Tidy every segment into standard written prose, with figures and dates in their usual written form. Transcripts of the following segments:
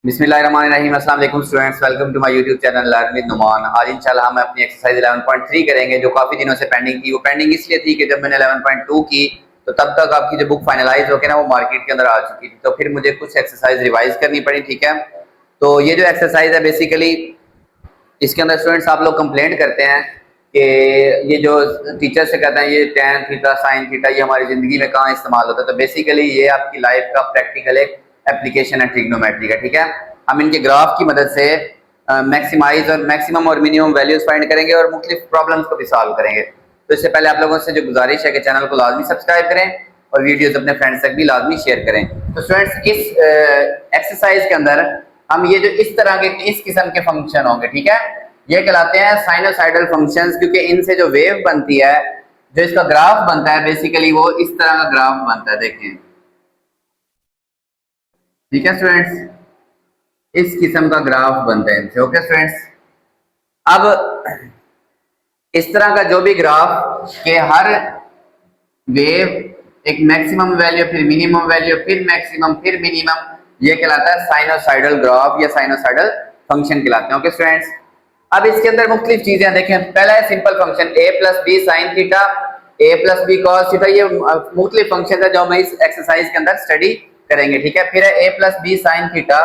बिस्मिल्लाहिर्रहमानिर्रहीम। अस्सलाम वालेकुम students, welcome to my YouTube channel learn with Numan. आज इंशाल्लाह हम अपनी एक्सरसाइज 11.3 करेंगे जो काफ़ी दिनों से पेंडिंग थी। वो पेंडिंग इसलिए थी कि जब मैंने 11.2 की तो तब तक आपकी जो बुक फाइनलाइज होकर ना वो मार्केट के अंदर आ चुकी थी, तो फिर मुझे कुछ एक्सरसाइज रिवाइज करनी पड़ी। ठीक है, तो ये जो एक्सरसाइज है बेसिकली इसके अंदर स्टूडेंट्स आप लोग कंप्लेंट करते हैं कि ये जो टीचर से कहते हैं ये टेन थीटा साइन थीटा ये हमारी ज़िंदगी में कहाँ इस्तेमाल होता है। तो बेसिकली ये आपकी लाइफ का प्रैक्टिकल एक एप्लीकेशन है ट्रिग्नोमेट्री का। ठीक है, हम इनके ग्राफ की मदद से मैक्सिमाइज और मैक्सिमम और मिनिमम वैल्यूज फाइंड करेंगे और मुख्तलिफ प्रॉब्लम्स को भी सॉल्व करेंगे। तो इससे पहले आप लोगों से जो गुजारिश है कि चैनल को लाजमी सब्सक्राइब करें और वीडियोज अपने फ्रेंड्स तक भी लाजमी शेयर करें। तो स्टूडेंट्स इस एक्सरसाइज के अंदर हम ये जो इस तरह के इस किस्म के फंक्शन होंगे, ठीक है, ये कहलाते हैं साइनोसाइडल फंक्शंस, क्योंकि इनसे जो वेव बनती है, जो इसका ग्राफ बनता है बेसिकली वो इस तरह का ग्राफ बनता है। देखें, ठीक है स्टूडेंट्स, इस किस्म का ग्राफ बनता है इनसे। ओके स्टूडेंट्स, अब इस तरह का जो भी ग्राफ के हर वेव एक मैक्सिमम वैल्यू फिर मिनिमम वैल्यू फिर मैक्सिमम फिर मिनिमम, ये कहलाता है साइनोसाइडल ग्राफ या साइनोसाइडल फंक्शन कहलाते हैं। ओके स्टूडेंट्स, अब इसके अंदर मुख्तलिफ चीजें देखें। पहला है simple function a plus B sine theta, a plus B cos theta, ये मुख्तलिफ फंक्शन है जो हम इस एक्सरसाइज के अंदर स्टडी करेंगे। ठीक है, फिर है a plus B sine theta,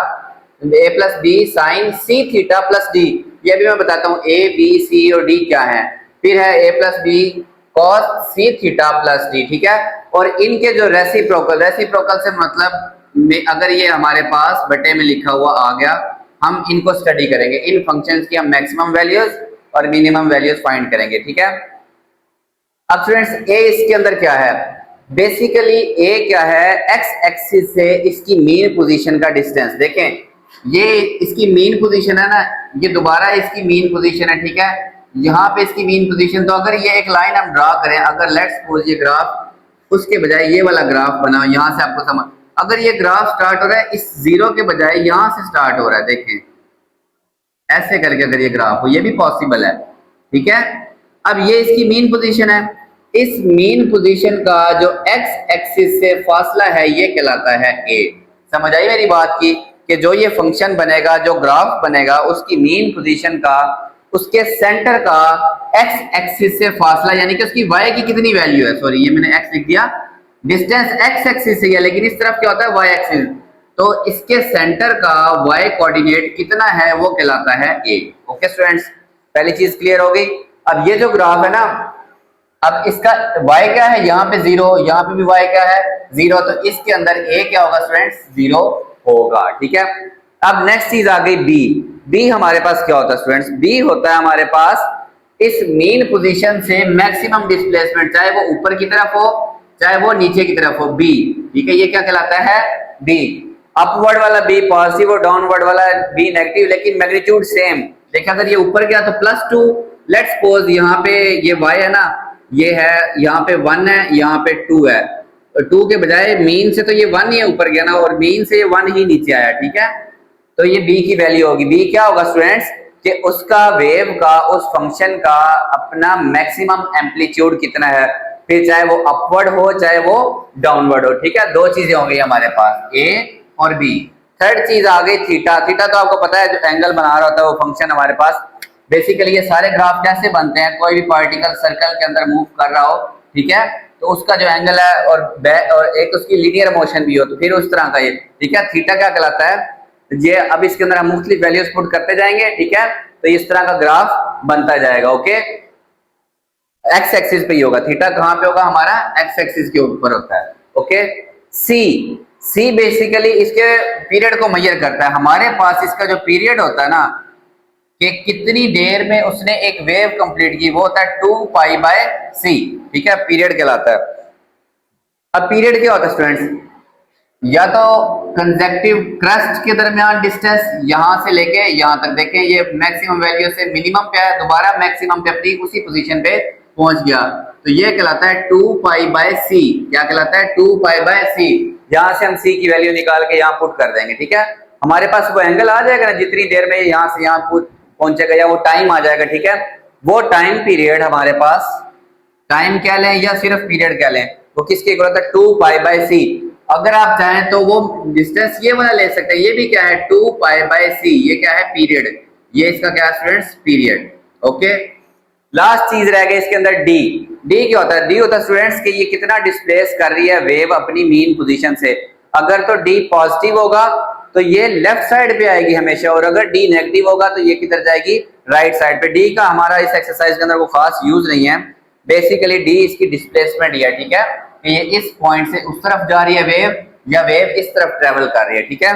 a plus B sine C theta plus D, ये भी मैं बताता हूँ a b c और d क्या है। फिर है a plus B cos C theta plus D. ठीक है, और इनके जो रेसिप्रोकल से मतलब अगर ये हमारे पास बटे में लिखा हुआ आ गया, हम इनको स्टडी करेंगे। इन फंक्शंस की हम मैक्सिमम वैल्यूज और मिनिमम वैल्यूज फाइंड करेंगे। ठीक है, अब स्टूडेंट्स ए इसके अंदर क्या है, बेसिकली ए क्या है, एक्स एक्सिस से इसकी मीन पोजीशन का डिस्टेंस। देखें, ये इसकी मीन पोजीशन है ना, ये दोबारा इसकी मीन पोजीशन है। ठीक है, यहाँ पे इसकी मीन पोजीशन, तो अगर ये एक लाइन हम ड्रा करें, अगर लेट्स सपोज ये ग्राफ उसके बजाय ये वाला ग्राफ बना, यहाँ से आपको समझ, अगर ये ग्राफ स्टार्ट हो रहा है इस जीरो के बजाय यहां से स्टार्ट हो रहा है, देखें ऐसे करके अगर ये ग्राफ हो, ये भी पॉसिबल है। ठीक है, अब ये इसकी मीन पोजीशन है, इस मीन पोजीशन का जो एक्स एक्सिस से फासला है ये कहलाता है ए। समझ आई मेरी बात की कि जो ये फंक्शन बनेगा, जो ग्राफ बनेगा, उसकी मीन पोजीशन का, उसके सेंटर का एक्स एक्सिस से फासला, यानी कि उसकी वाई की कितनी वैल्यू है, सॉरी ये मैंने एक्स लिख दिया, डिस्टेंस एक्स एक्सिस से है लेकिन इस तरफ क्या होता है वाई एक्सिस, तो इसके सेंटर का वाई कोऑर्डिनेट कितना है वो कहलाता है ए। ओके स्टूडेंट्स, पहली चीज क्लियर हो गई। अब ये जो ग्राफ है ना, अब इसका वाई क्या है, यहाँ पे जीरो, यहाँ पे भी वाई क्या है जीरो, तो इसके अंदर ए क्या होगा स्टूडेंट्स, जीरो होगा। ठीक है, अब नेक्स्ट चीज आ गई बी। बी हमारे पास क्या होता है स्टूडेंट्स, बी होता है हमारे पास इस मीन पोजीशन से मैक्सिमम डिस्प्लेसमेंट, चाहे वो ऊपर की तरफ हो चाहे वो नीचे की तरफ हो, बी। ठीक है, ये क्या कहलाता है बी। अपवर्ड वाला बी पॉजिटिव और डाउनवर्ड वाला बी नेगेटिव, लेकिन मैग्नीट्यूड सेम। देखिए अगर ये ऊपर गया तो +2, लेट्स सपोज यहाँ पे ये y है ना, ये है यहाँ पे 1 है, यहाँ पे 2 है, तो 2 के बजाय मीन से तो ये 1 ही ऊपर गया ना, और मीन से ये 1 ही नीचे आया। ठीक है, तो ये b की वैल्यू होगी। b क्या होगा स्टूडेंट्स, कि उसका वेव का, उस फंक्शन का अपना मैक्सिमम एम्पलीट्यूड कितना है, फिर चाहे वो अपवर्ड हो चाहे वो डाउनवर्ड हो। ठीक है, दो चीजें हो गई हमारे पास, ए और बी। थर्ड चीज आ गई थीटा। थीटा तो आपको पता है जो एंगल बना रहा होता है वो फंक्शन हमारे पास। बेसिकली ये सारे ग्राफ कैसे बनते हैं, कोई भी पार्टिकल सर्कल के अंदर मूव कर रहा हो, ठीक है, तो उसका जो एंगल है और एक उसकी लीनियर मोशन भी हो, तो फिर उस तरह का ये। ठीक है, थीटा क्या कहलाता है ये, अब इसके अंदर हम मुख्तलिफ वैल्यूज पुट करते जाएंगे। ठीक है, तो इस तरह का ग्राफ बनता जाएगा। ओके, एक्स एक्सिस पे ही होगा, थीटा कहां पे होगा हमारा, एक्स एक्सिस के ऊपर होता है। ओके, सी। सी बेसिकली इसके पीरियड को मेजर करता है। हमारे पास इसका जो पीरियड होता है ना, कि कितनी देर में उसने एक वेव कंप्लीट की, वो होता है 2π/c। ठीक है, पीरियड कहलाता है। अब पीरियड क्या होता है स्टूडेंट्स, या तो कंसेक्टिव क्रस्ट के दरमियान डिस्टेंस यहां से लेके यहां तक, देखें ये मैक्सिमम वैल्यू से मिनिमम पे है, दोबारा मैक्सिमम पे अपनी उसी पोजीशन पे पहुंच गया, तो ये कहलाता है 2π/c। क्या कहलाता है 2π/c। यहां से हम c की वैल्यू निकाल के यहां पुट कर देंगे। ठीक है, हमारे पास वो एंगल आ जाएगा ना, जितनी देर में यहां से यहां पहुंचेगा, या वो टाइम आ जाएगा। ठीक है, वो टाइम पीरियड हमारे पास, टाइम क्या लें या सिर्फ पीरियड क्या लें, वो किसके इक्वल होता है 2π/c। अगर आप चाहें तो वो डिस्टेंस ये वाला ले सकते हैं, ये भी क्या है 2 पाई/c, ये क्या है पीरियड, ये इसका क्या है स्टूडेंट्स पीरियड। ओके, लास्ट चीज रह गई इसके अंदर डी। डी क्या होता है? डी होता है स्टूडेंट्स कि ये कितना डिस्प्लेस कर रही है वेव अपनी मीन पोजीशन से। अगर तो डी पॉजिटिव होगा तो ये लेफ्ट साइड पे आएगी हमेशा, और अगर डी नेगेटिव होगा तो ये किधर जाएगी? राइट साइड पे। डी का हमारा इस एक्सरसाइज के अंदर वो खास यूज नहीं है, बेसिकली डी इसकी डिस्प्लेसमेंट ही है, ठीक है, कि ये इस पॉइंट से उस तरफ जा रही है वेव, या वेव इस तरफ ट्रेवल कर रही है, ठीक है।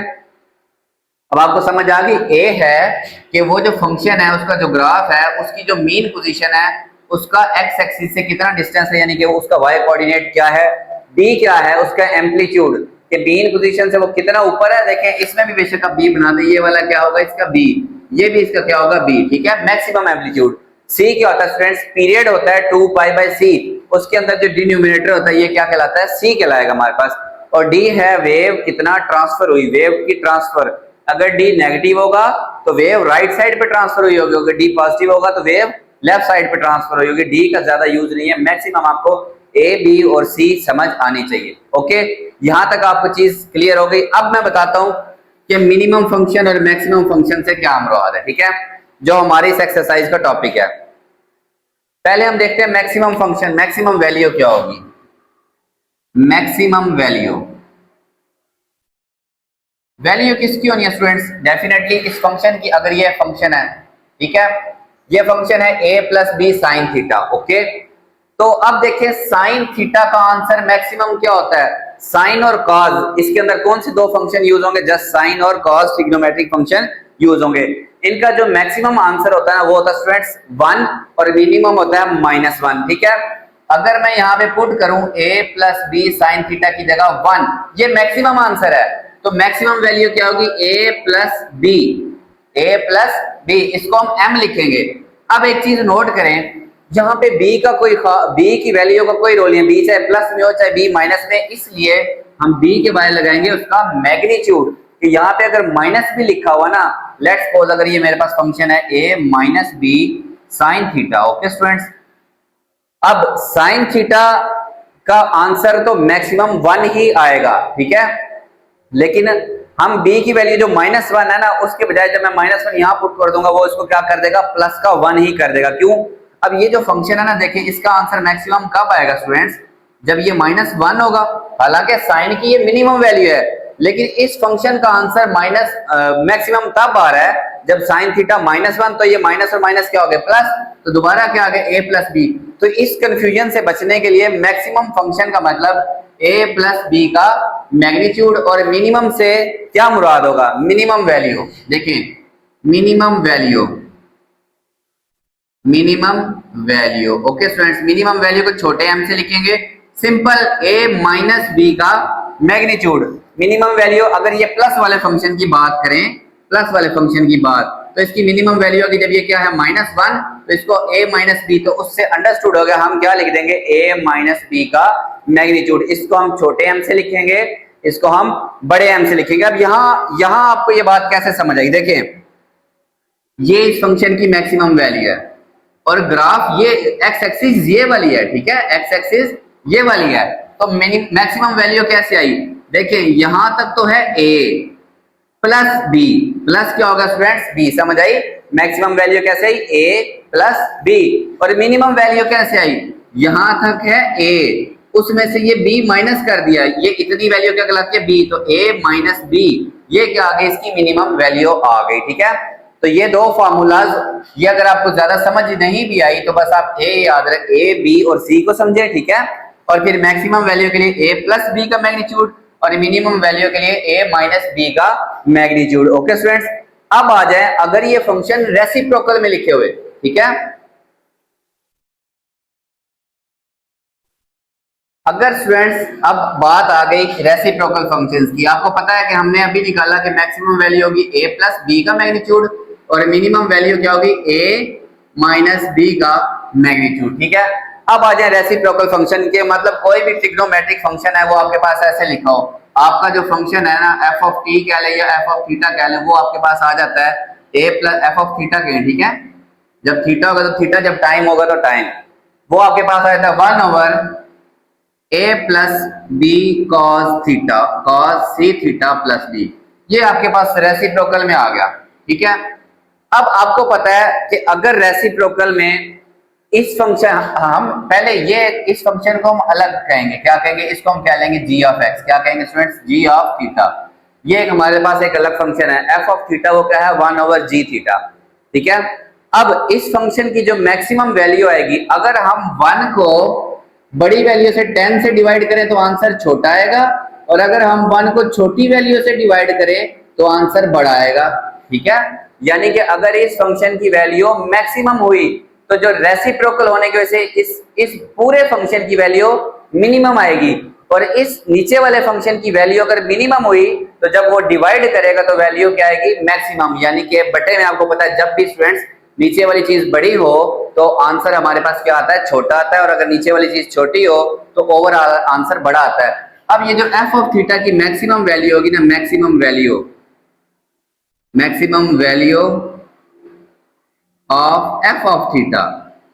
अब आपको समझ आ गई। ए है कि वो जो फंक्शन है उसका जो ग्राफ है उसकी जो मीन पोजीशन है उसका एक्स एक्सिस से कितना डिस्टेंस है, यानी कि वो उसका वाई कोऑर्डिनेट क्या है। डी क्या है? उसका एम्पलीट्यूड, कि मीन पोजीशन से वो कितना ऊपर है। देखें इसमें भी बेशक आप बी बना दें, ये वाला क्या होगा इसका बी, ये भी इसका क्या होगा बी, ठीक है। Maximum amplitude. सी क्या होता है स्टूडेंट्स? पीरियड होता है 2 पाई/c, उसके अंदर जो डिनोमिनेटर होता है ये क्या कहलाता है? सी कहलाएगा हमारे पास। और डी है वेव कितना ट्रांसफर हुई, वेव की ट्रांसफर। अगर डी नेगेटिव होगा तो वेव राइट साइड पे ट्रांसफर हुई होगी, अगर डी पॉजिटिव होगा तो वेव लेफ्ट साइड पे ट्रांसफर हुई होगी। डी का ज्यादा यूज नहीं है, मैक्सिमम आपको ए, बी और सी समझ आनी चाहिए। ओके, यहां तक आपको चीज क्लियर हो गई। अब मैं बताता हूं कि मिनिमम फंक्शन और मैक्सिमम फंक्शन से क्या मुराद है, ठीक है, जो हमारी इस एक्सरसाइज का टॉपिक है। पहले हम देखते हैं मैक्सिमम फंक्शन, मैक्सिमम वैल्यू क्या होगी। मैक्सिमम वैल्यू, वैल्यू किसकी होनी है स्टूडेंट्स? डेफिनेटली इस फंक्शन की। अगर ये फंक्शन है, ठीक है, ये फंक्शन है a+b साइन थीटा। ओके, तो अब देखिए साइन थीटा का आंसर मैक्सिमम क्या होता है? साइन और कॉस, इसके अंदर कौन से दो फंक्शन यूज होंगे? जस्ट साइन और कॉस ट्रिग्नोमेट्रिक फंक्शन यूज होंगे। इनका जो मैक्सिमम आंसर होता है वो होता है स्टूडेंट्स 1 और मिनिमम होता है -1, ठीक है। अगर मैं यहाँ पे पुट करूं a+b साइन थीटा की जगह 1, ये मैक्सिमम आंसर है, तो मैक्सिमम वैल्यू क्या होगी? a+b, a+b, इसको हम m लिखेंगे। अब एक चीज नोट करें, जहां पे b का कोई b की वैल्यू का कोई रोल नहीं है, b चाहे प्लस में हो चाहे b माइनस में, इसलिए हम b के बारे लगाएंगे उसका मैग्नीट्यूड, कि यहाँ पे अगर माइनस भी लिखा हुआ ना, लेट्स सपोज अगर ये मेरे पास फंक्शन है a-b sine theta. Okay students, अब साइन थीटा का आंसर तो मैक्सिमम 1 ही आएगा, ठीक है, लेकिन हम b की वैल्यू जो -1 है ना, उसके बजाय जब मैं -1 यहां पुट कर दूंगा वो इसको क्या कर देगा? प्लस का 1 ही कर देगा। क्यों? अब ये जो फंक्शन है ना, देखिए इसका आंसर मैक्सिमम कब आएगा स्टूडेंट्स? जब ये -1 होगा। हालांकि साइन की ये मिनिमम वैल्यू है, लेकिन इस फंक्शन का आंसर मैक्सिमम तब आ रहा है जब साइन थीटा -1, तो ये माइनस और माइनस क्या हो गया? प्लस, तो दोबारा क्या आ गया? a+b। तो इस कंफ्यूजन से बचने के लिए मैक्सिमम फंक्शन का मतलब a+b का मैग्नीट्यूड, और मिनिमम से क्या मुराद होगा? Minimum value. देखिए minimum value, minimum value. Okay students, minimum value को छोटे m से लिखेंगे, सिंपल a-b का मैग्नीट्यूड। मिनिमम वैल्यू, अगर ये प्लस वाले फंक्शन की बात करें, प्लस वाले फंक्शन की बात, तो इसकी मिनिमम वैल्यू होगी जब ये क्या है -1, तो इसको a-b, तो उससे अंडरस्टूड हो गया हम क्या लिख देंगे? a-b का मैग्नीट्यूड। इसको हम छोटे m से लिखेंगे, इसको हम बड़े m से लिखेंगे। अब यहां आपको ये बात कैसे समझ आई? देखिए ये इस फंक्शन की मैक्सिमम वैल्यू है, और ग्राफ ये एक्स एक्सिस ये वाली है, ठीक है, एक्स एक्सिस ये वाली है, तो मैक्सिमम वैल्यू कैसे आई? देखिए यहां तक तो है a प्लस b, प्लस क्या होगा स्टूडेंट्स? b। समझ आई? मैक्सिमम वैल्यू कैसे आई? a+b। और मिनिमम वैल्यू कैसे आई? यहां तक है a, उसमें से ये b माइनस कर दिया, ये इतनी वैल्यू क्या कहलाती है? b, तो a-b, ये क्या आ गई? इसकी मिनिमम वैल्यू आ गई, ठीक है। तो ये दो फार्मूलाज, ये अगर आपको ज्यादा समझ नहीं भी आई तो बस आप a याद रख, a, b और c को समझे, ठीक है। और फिर मैक्सिमम वैल्यू के लिए a+b का मैग्नीट्यूड, और मिनिमम वैल्यू के लिए a-b का मैग्नीट्यूड। ओके स्टूडेंट्स, अब आ जाए अगर ये फंक्शन रेसिप्रोकल में लिखे हुए, ठीक है, अगर स्टूडेंट्स अब बात आ गई रेसिप्रोकल फंक्शंस की, आपको पता है कि हमने अभी निकाला कि मैक्सिमम वैल्यू होगी a+b का मैग्नीट्यूड, और मिनिमम वैल्यू क्या होगी? a-b का मैग्नीट्यूड, ठीक है। अब आ जाए रेसिप्रोकल फंक्शन के, मतलब कोई भी ट्रिग्नोमेट्रिक फंक्शन है वो आपके पास ऐसे लिखा हो, आपका जो फंक्शन है ना f ऑफ t कह ले या f ऑफ थीटा कह ले, वो आपके पास आ जाता है a+f ऑफ थीटा के, ठीक है। जब थीटा होगा तो थीटा, जब टाइम होगा तो टाइम, वो आपके पास आ जाता है 1/a a plus B cos theta, cos C theta plus b, ये आपके पास रेसिप्रोकल में आ गया। ठीक है, अब आपको पता है कि अगर रेसिप्रोकल में इस फंक्शन, हम पहले ये इस फंक्शन को हम अलग कहेंगे, क्या कहेंगे, इसको हम कह लेंगे जी ऑफ एक्स। क्या कहेंगे स्टूडेंट्स, जी ऑफ थीटा। ये एक हमारे पास एक अलग फंक्शन है, एफ ऑफ थीटा, वो क्या है, 1/g थीटा। ठीक है, अब इस फंक्शन की जो मैक्सिमम वैल्यू आएगी, अगर हम 1 को बड़ी वैल्यू से 10 से डिवाइड करें तो आंसर छोटा आएगा, और अगर हम 1 को छोटी वैल्यू से डिवाइड करें तो आंसर बड़ा आएगा। ठीक है, यानी कि अगर इस फंक्शन की वैल्यू मैक्सिमम हुई तो जो रेसिप्रोकल होने की वजह से इस पूरे फंक्शन की वैल्यू मिनिमम आएगी, और इस नीचे वाले फंक्शन की वैल्यू अगर मिनिमम हुई तो जब वो डिवाइड करेगा तो वैल्यू क्या आएगी, मैक्सिमम। यानी कि बटे में आपको पता है जब भी स्टूडेंट्स नीचे वाली चीज बड़ी हो तो आंसर हमारे पास क्या आता है, छोटा आता है, और अगर नीचे वाली चीज छोटी हो तो ओवरऑल आंसर बड़ा आता है। अब ये जो एफ ऑफ थीटा की मैक्सिमम वैल्यू होगी ना, maximum value of F of theta,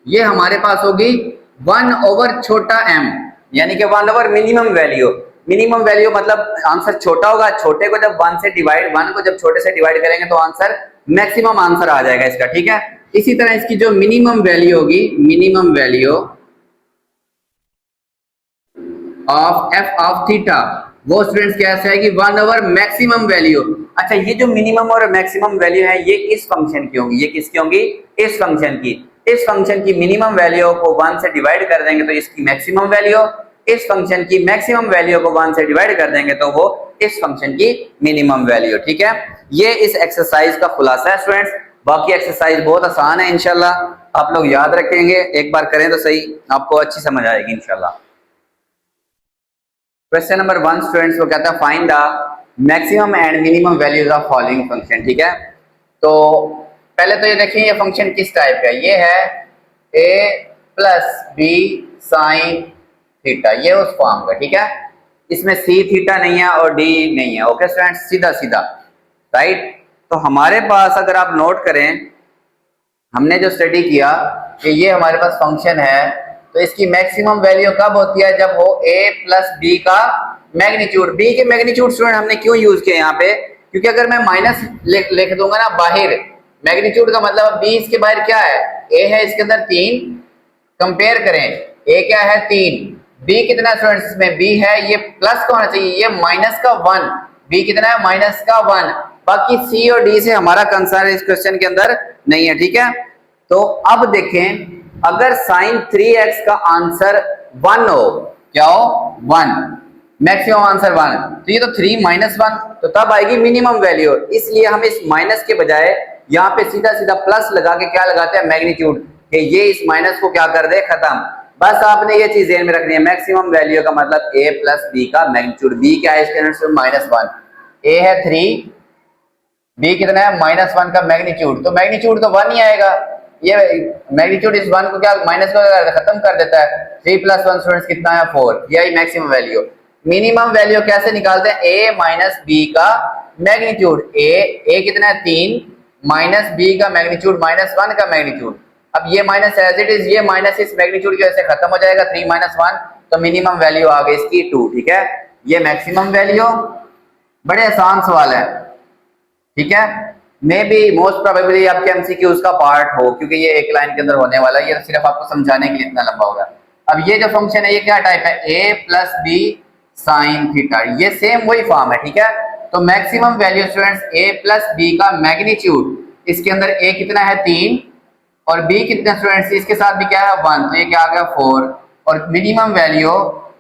ये हमारे पास होगी 1 छोटा m, यानी कि 1 मिनिमम वैल्यू। मिनिमम वैल्यू मतलब आंसर छोटा होगा, छोटे को जब 1 को जब छोटे से डिवाइड करेंगे तो आंसर मैक्सिमम आंसर आ जाएगा इसका। ठीक है, इसी तरह इसकी जो मिनिमम वैल्यू होगी, minimum value of F of theta, वो स्टूडेंट्स कैसे आएगी, 1 मैक्सिमम वैल्यू। अच्छा, ये जो मिनिमम और मैक्सिमम वैल्यू है ये इस फंक्शन की होंगी, ये किसकी होंगी, इस फंक्शन की। इस फंक्शन की मिनिमम वैल्यू को 1 से डिवाइड कर देंगे तो इसकी मैक्सिमम वैल्यू, इस फंक्शन की मैक्सिमम वैल्यू को 1 से डिवाइड कर देंगे तो वो इस फंक्शन की मिनिमम वैल्यू। ठीक है, ये इस एक्सरसाइज का खुलासा है स्टूडेंट्स। बाकी एक्सरसाइज बहुत आसान है, इंशाल्लाह आप लोग याद रखेंगे, एक बार करें तो सही, आपको अच्छी समझ आएगी इंशाल्लाह। क्वेश्चन नंबर 1 स्टूडेंट्स को कहता है find the maximum and minimum values of following function. ठीक है, तो पहले तो ये देखिए ये फंक्शन किस टाइप का है, ये है a plus B sine theta, ये उस फॉर्म का। ठीक है, इसमें सी थीटा नहीं है और डी नहीं है। ओके स्टूडेंट्स, सीधा सीधा राइट। तो हमारे पास अगर आप नोट करें, हमने जो स्टडी किया कि ये हमारे पास फंक्शन है, तो इसकी मैक्सिमम वैल्यू कब होती है, जब हो a प्लस बी का मैग्नीट्यूड। b के मैग्नीट्यूड स्टूडेंट हमने क्यों यूज किया यहाँ पे, क्योंकि अगर मैं माइनस लिख दूंगा ना बाहर, मैग्नीट्यूड का मतलब b इसके बाहर क्या है, a है इसके अंदर 3, कंपेयर करें a क्या है 3, b कितना स्टूडेंट्स इसमें b है, ये प्लस का होना चाहिए, ये माइनस का 1, b कितना है माइनस का 1। बाकी c और d से हमारा कंसर्न इस क्वेश्चन के अंदर नहीं है। ठीक है, तो अब देखें अगर साइन 3x का आंसर 1 हो, क्या हो 1, मैक्सिमम आंसर 1, तो ये तो 3 माइनस 1, तो तब आएगी मिनिमम वैल्यू। इसलिए हम इस माइनस के बजाय यहाँ पे सीधा सीधा प्लस लगा के क्या लगाते हैं, मैग्नीट्यूड, कि ये इस माइनस को क्या कर दे, खत्म। बस आपने ये चीज ध्यान में रखनी है, मैक्सिमम वैल्यू का मतलब a प्लस बी का मैग्नीट्यूड। b क्या है इसके अंदर -1, a है 3, b कितना है -1 का मैग्नीट्यूड, तो मैग्नीट्यूड तो 1 ही आएगा। ये मैग्नीट्यूड इस 1 को क्या माइनस को खत्म कर देता है, 3 + 1 स्टूडेंट्स कितना है 4, यही मैक्सिमम वैल्यू। मिनिमम वैल्यू कैसे निकालते हैं, a माइनस बी का मैग्नीट्यूड, a कितना है 3 माइनस बी का मैग्नीट्यूड -1 का मैग्नीट्यूड। अब ये माइनस एज इट इज, ये माइनस इस मैग्नीट्यूड की वजह से खत्म हो जाएगा, 3 - 1, तो मिनिमम वैल्यू आ गई इसकी 2। ठीक है, ये मैक्सिमम वैल्यू, बड़े आसान सवाल है। ठीक है, मे बी मोस्ट प्रोबेबली आपके एमसीक्यूज का पार्ट हो, क्योंकि ये एक लाइन के अंदर होने वाला है, ये सिर्फ आपको समझाने के लिए इतना लंबा होगा। अब ये जो फंक्शन है ये क्या टाइप है, a plus B sine theta, ये सेम वही फॉर्म है। ठीक है, तो maximum value students a plus B का मैग्नीट्यूड, इसके अंदर a कितना है 3 और b कितना स्टूडेंट्स इसके साथ भी क्या है 1, तो ये क्या आ गया 4, और minimum value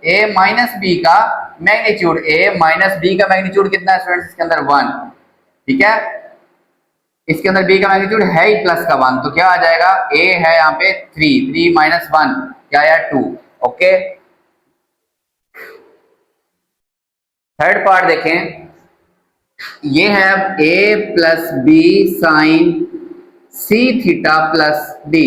a minus B का मैग्नीट्यूड, a माइनस बी का मैग्नीट्यूड कितना है स्टूडेंट्स इसके अंदर 1। ठीक है, इसके अंदर b का मैग्नीट्यूड है ही प्लस का 1, तो क्या आ जाएगा, a है यहाँ पे 3 - 1 क्या आया 2। ओके, थर्ड पार्ट देखें, ये है a plus B sine C theta plus D.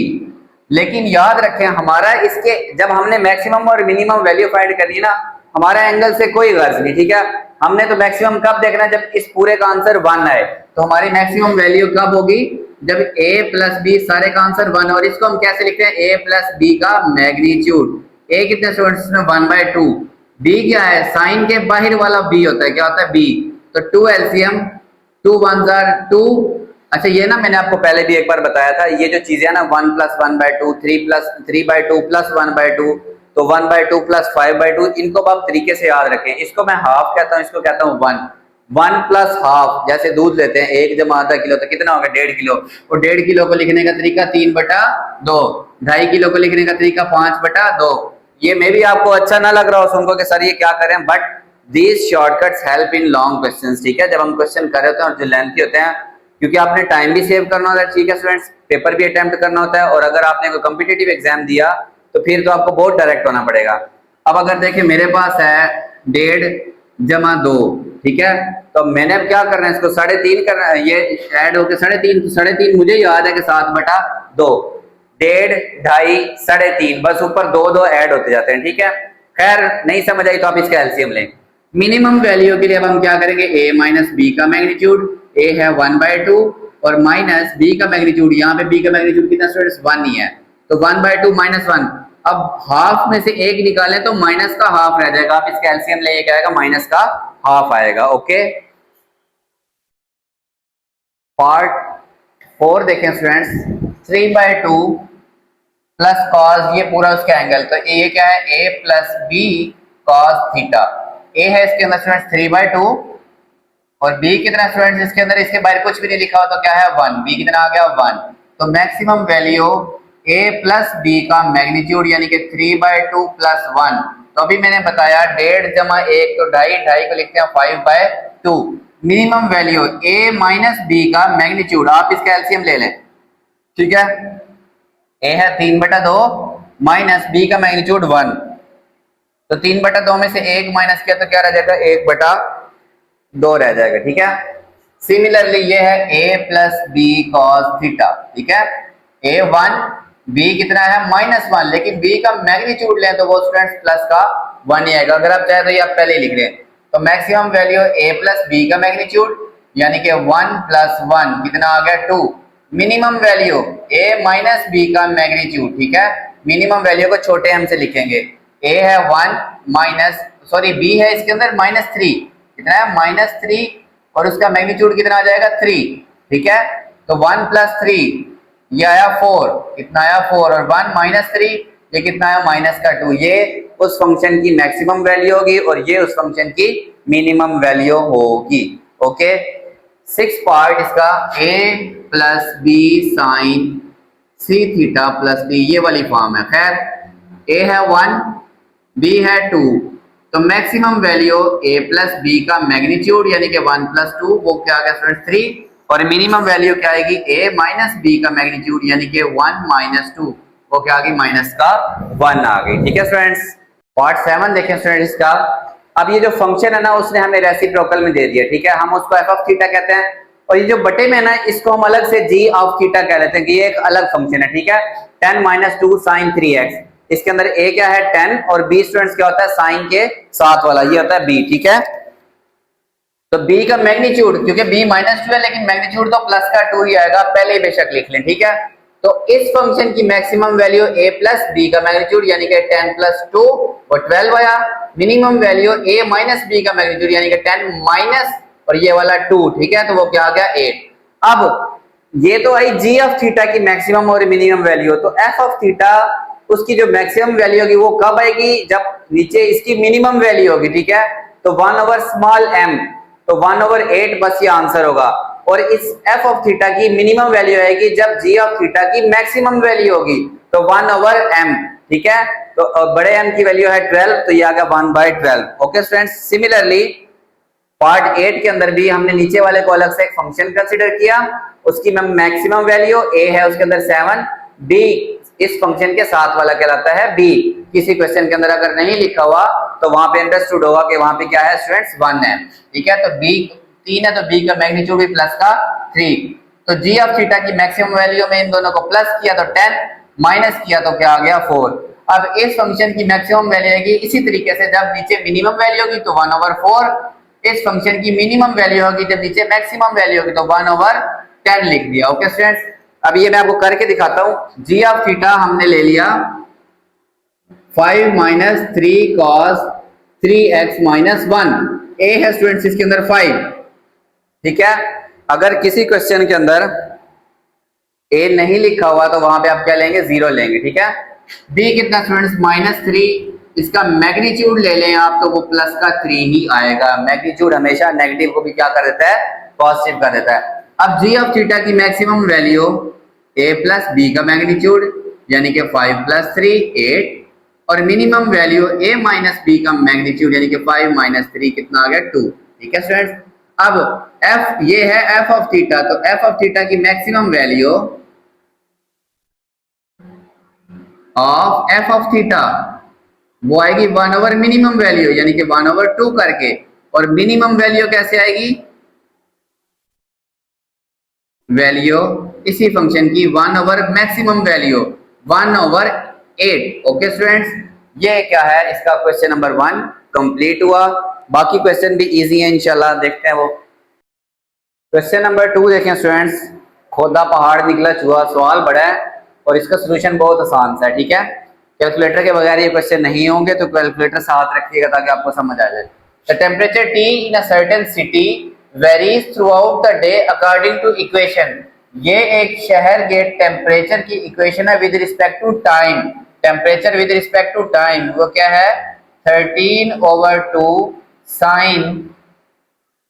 लेकिन याद रखें हमारा इसके, जब हमने मैक्सिमम और मिनिमम वैल्यू फाइंड करनी है ना, हमारा एंगल से कोई गर्ज नहीं। ठीक है, हमने तो मैक्सिमम कब देखना, जब इस पूरे का आंसर 1 आए, तो हमारी मैक्सिमम वैल्यू कब होगी, जब a प्लस बी सारे का आंसर 1, और इसको हम कैसे लिखते हैं, a प्लस बी का मैग्नीट्यूड, ए कितने स्टूडेंट्स में 1/2, बी क्या है साइन के बाहर वाला बी होता है, क्या होता है बी, तो 2 एलसीएम 2 1 जार 2। अच्छा ये ना मैंने आपको पहले भी एक बार बताया था, ये जो चीजें है ना 1 + 1/2 3/2 + 1/2 तो 1/2 + 5/2 इनको आप तरीके से याद रखें। इसको मैं हाफ कहता हूँ, इसको कहता हूँ 1 1 + हाफ। जैसे दूध लेते हैं 1 + आधा किलो तो कितना होगा 1.5 किलो, और 1.5 किलो को लिखने का तरीका 3/2, 2.5 किलो को लिखने का तरीका 5/2। ये मे भी आपको अच्छा ना लग रहा हो सुनको कि सर ये क्या कर रहे हैं, but these shortcuts help in long questions, ठीक है, जब हम क्वेश्चन कर रहे होते हैं और जो लेंथी होते हैं, क्योंकि आपने टाइम भी सेव करना होता है, ठीक है स्टूडेंट्स, पेपर भी अटेम्प्ट करना होता है, और अगर आपने कोई कॉम्पिटिटिव एग्जाम दिया तो फिर तो आपको बहुत डायरेक्ट होना पड़ेगा। अब अगर देखिए मेरे पास है 1.5 + 2, ठीक है, तो मैंने अब क्या करना है, इसको 3.5 करना है, ये ऐड होकर 3.5, तो 3.5 मुझे याद है कि 7/2, 1.5 2.5 3.5, बस ऊपर 2 2 ऐड होते जाते हैं, ठीक है। खैर नहीं समझ आई तो आप इसका एलसीएम लें। मिनिमम वैल्यू के लिए अब हम क्या करेंगे, a - b का मैग्नीट्यूड, a है 1/2 और माइनस b का मैग्नीट्यूड, यहाँ पे b का मैग्नीट्यूड कितना स्टूडेंट्स 1 ही है, तो 1/2 - 1। अब हाफ में से एक निकालें तो माइनस का हाफ रह जाएगा, आप इसका एलसीएम ले, क्या आएगा माइनस का हाफ आएगा। ओके, पार्ट 4 देखें स्टूडेंट्स, 3/2 प्लस कॉस, ये पूरा उसका एंगल, तो ये क्या है a + b cos theta, a है इसके अंदर स्टूडेंट्स 3/2 और b कितना स्टूडेंट्स इसके अंदर, इसके बाहर कुछ भी नहीं लिखा हो तो क्या है 1, b कितना आ गया 1, तो मैक्सिमम वैल्यू a + b का मैग्नीट्यूड यानी कि 3/2 + 1, तो अभी मैंने बताया 1.5 + 1 तो 2.5, 2.5 को लिखते हैं 5/2। मिनिमम वैल्यू a - b का मैग्नीट्यूड, आप इसका एलसीएम ले लें, ठीक है, a है 3/2 माइनस b का मैग्नीट्यूड 1, तो 3/2 में से 1 माइनस किया तो क्या रह जाएगा 1/2 रह जाएगा, ठीक है। सिमिलरली ये है a + b cos थीटा, ठीक है, a 1, b कितना है -1, लेकिन b का मैग्नीट्यूड लें तो वो स्टूडेंट्स प्लस का 1 ही आएगा, अगर आप चाहे तो ये आप पहले ही लिख लें, तो मैक्सिमम वैल्यू a + b का मैग्नीट्यूड यानी कि 1 + 1 कितना आ गया 2, मिनिमम वैल्यू a - b का मैग्नीट्यूड, ठीक है, मिनिमम वैल्यू को छोटे m से लिखेंगे, a है 1 b है इसके अंदर -3, कितना है -3 और उसका मैग्नीट्यूड कितना आ जाएगा 3, ठीक है, तो 1 + 3 ये आया 4, कितना आया 4 और 1 - 3 ये कितना आया -2, ये उस फंक्शन की मैक्सिमम वैल्यू होगी और ये उस फंक्शन की मिनिमम वैल्यू होगी। ओके, 6 पार्ट इसका a + b sin c theta + d, ये वाली फॉर्म है। खैर a है 1 b है 2, तो मैक्सिमम वैल्यू a + b का मैग्नीट्यूड यानी कि 1 + 2 वो क्या आ गया स्टूडेंट 3, और मिनिमम वैल्यू क्या आएगी a - b का मैग्नीट्यूड यानी कि 1 - 2 वो क्या आ गई माइनस का 1 आ गई, ठीक है स्टूडेंट्स। पार्ट 7 देखें स्टूडेंट्स इसका। अब ये जो फंक्शन है ना उसने हमें रेसिप्रोकल में दे दिया, ठीक है, हम उसको f(θ) कहते हैं, और ये जो बटे में ना इसको हम अलग से g(θ) कह लेते हैं कि ये एक अलग फंक्शन है, ठीक है, 10 - 2 sin 3x, इसके अंदर a क्या है 10 और b स्टूडेंट्स क्या होता है साइन के साथ वाला, ये होता है b, ठीक है, तो b का मैग्नीट्यूड, क्योंकि b -2 है लेकिन मैग्नीट्यूड तो प्लस का 2 ही आएगा, पहले ही बेशक लिख लें, ठीक है, तो इस फंक्शन की मैक्सिमम वैल्यू a + b का मैग्नीट्यूड यानी कि 10 + 2 और 12 आया, मिनिमम वैल्यू a - b का मैग्नीट्यूड यानी कि 10 माइनस और ये वाला 2, ठीक है, तो वो क्या आ गया 8। अब ये तो आई g(θ) की मैक्सिमम और मिनिमम वैल्यू, तो f(θ) उसकी जो मैक्सिमम वैल्यू होगी वो कब आएगी, जब नीचे इसकी मिनिमम वैल्यू होगी, ठीक है, तो 1/m, तो 1/8 बस ये आंसर होगा, और इस f(θ) की मिनिमम वैल्यू आएगी जब g(θ) की मैक्सिमम वैल्यू होगी, तो 1/m, ठीक है, तो बड़े m की वैल्यू है 12, तो ये आ गया 1/12। ओके स्टूडेंट्स, सिमिलरली पार्ट 8 के अंदर भी हमने नीचे वाले को अलग से एक फंक्शन कंसीडर किया, उसकी मैक्सिमम वैल्यू a है उसके अंदर 7, b इस फंक्शन के साथ वाला कहलाता है b, किसी क्वेश्चन के अंदर अगर नहीं लिखा हुआ तो वहां पे अंडरस्टूड होगा कि वहां पे क्या है स्टूडेंट्स 1 है, ठीक है, तो b 3 है तो b का मैग्नीट्यूड भी प्लस का 3, तो g(θ) की मैक्सिमम वैल्यू में इन दोनों को प्लस किया तो 10, माइनस किया तो क्या आ गया 4। अब इस फंक्शन की मैक्सिमम वैल्यू आएगी इसी तरीके से, जब नीचे मिनिमम वैल्यू होगी तो 1/4, इस फंक्शन की मिनिमम वैल्यू होगी जब नीचे मैक्सिमम वैल्यू होगी तो 1/10 लिख दिया। ओके स्टूडेंट्स, अब ये मैं आपको करके दिखाता हूं, g(θ) हमने ले लिया 5 माइनस 3 कॉस 3x माइनस 1। ए है स्टूडेंट्स इसके अंदर 5, ठीक है। अगर किसी क्वेश्चन के अंदर ए नहीं लिखा हुआ तो वहां पे आप क्या लेंगे, 0 लेंगे, ठीक है। बी कितना स्टूडेंट्स, -3, इसका मैग्नीट्यूड ले लें आप तो वो प्लस का 3 ही आएगा। मैग्नीट्यूड हमेशा नेगेटिव को भी क्या कर देता है, पॉजिटिव कर देता है। अब जी ऑफ थीटा की maximum value A plus B का मैग्नीट्यूड यानी कि 5 + 3 8, और minimum value a minus B का मैग्नीट्यूड यानी कि 5 - 3 कितना आ गया, 2, ठीक है स्टूडेंट्स। अब f ये है f ऑफ थीटा, तो f ऑफ थीटा की maximum value of f of theta वो आएगी 1/, मिनिमम वैल्यू यानी कि 1/2 करके, और मिनिमम वैल्यू कैसे आएगी, वैल्यू इसी फंक्शन की 1/, मैक्सिमम वैल्यू 1/8। ओके स्टूडेंट्स, ये क्या है, इसका क्वेश्चन नंबर 1 कंप्लीट हुआ। बाकी क्वेश्चन भी इजी है इंशाल्लाह, देखते हैं वो। क्वेश्चन नंबर 2 देखें स्टूडेंट्स, खोदा पहाड़ निकला चूहा। सवाल बड़ा है और इसका सोल्यूशन बहुत आसान सा है, ठीक है। कैलकुलेटर के बगैर ये क्वेश्चन नहीं होंगे, तो कैलकुलेटर साथ रखिएगा ताकि आपको समझ आ जाए। The temperature T in a certain city varies throughout the day according to equation. ये एक शहर के टेम्परेचर की इक्वेशन है with respect to time. Temperature with respect to time वो क्या है, 13/2 sin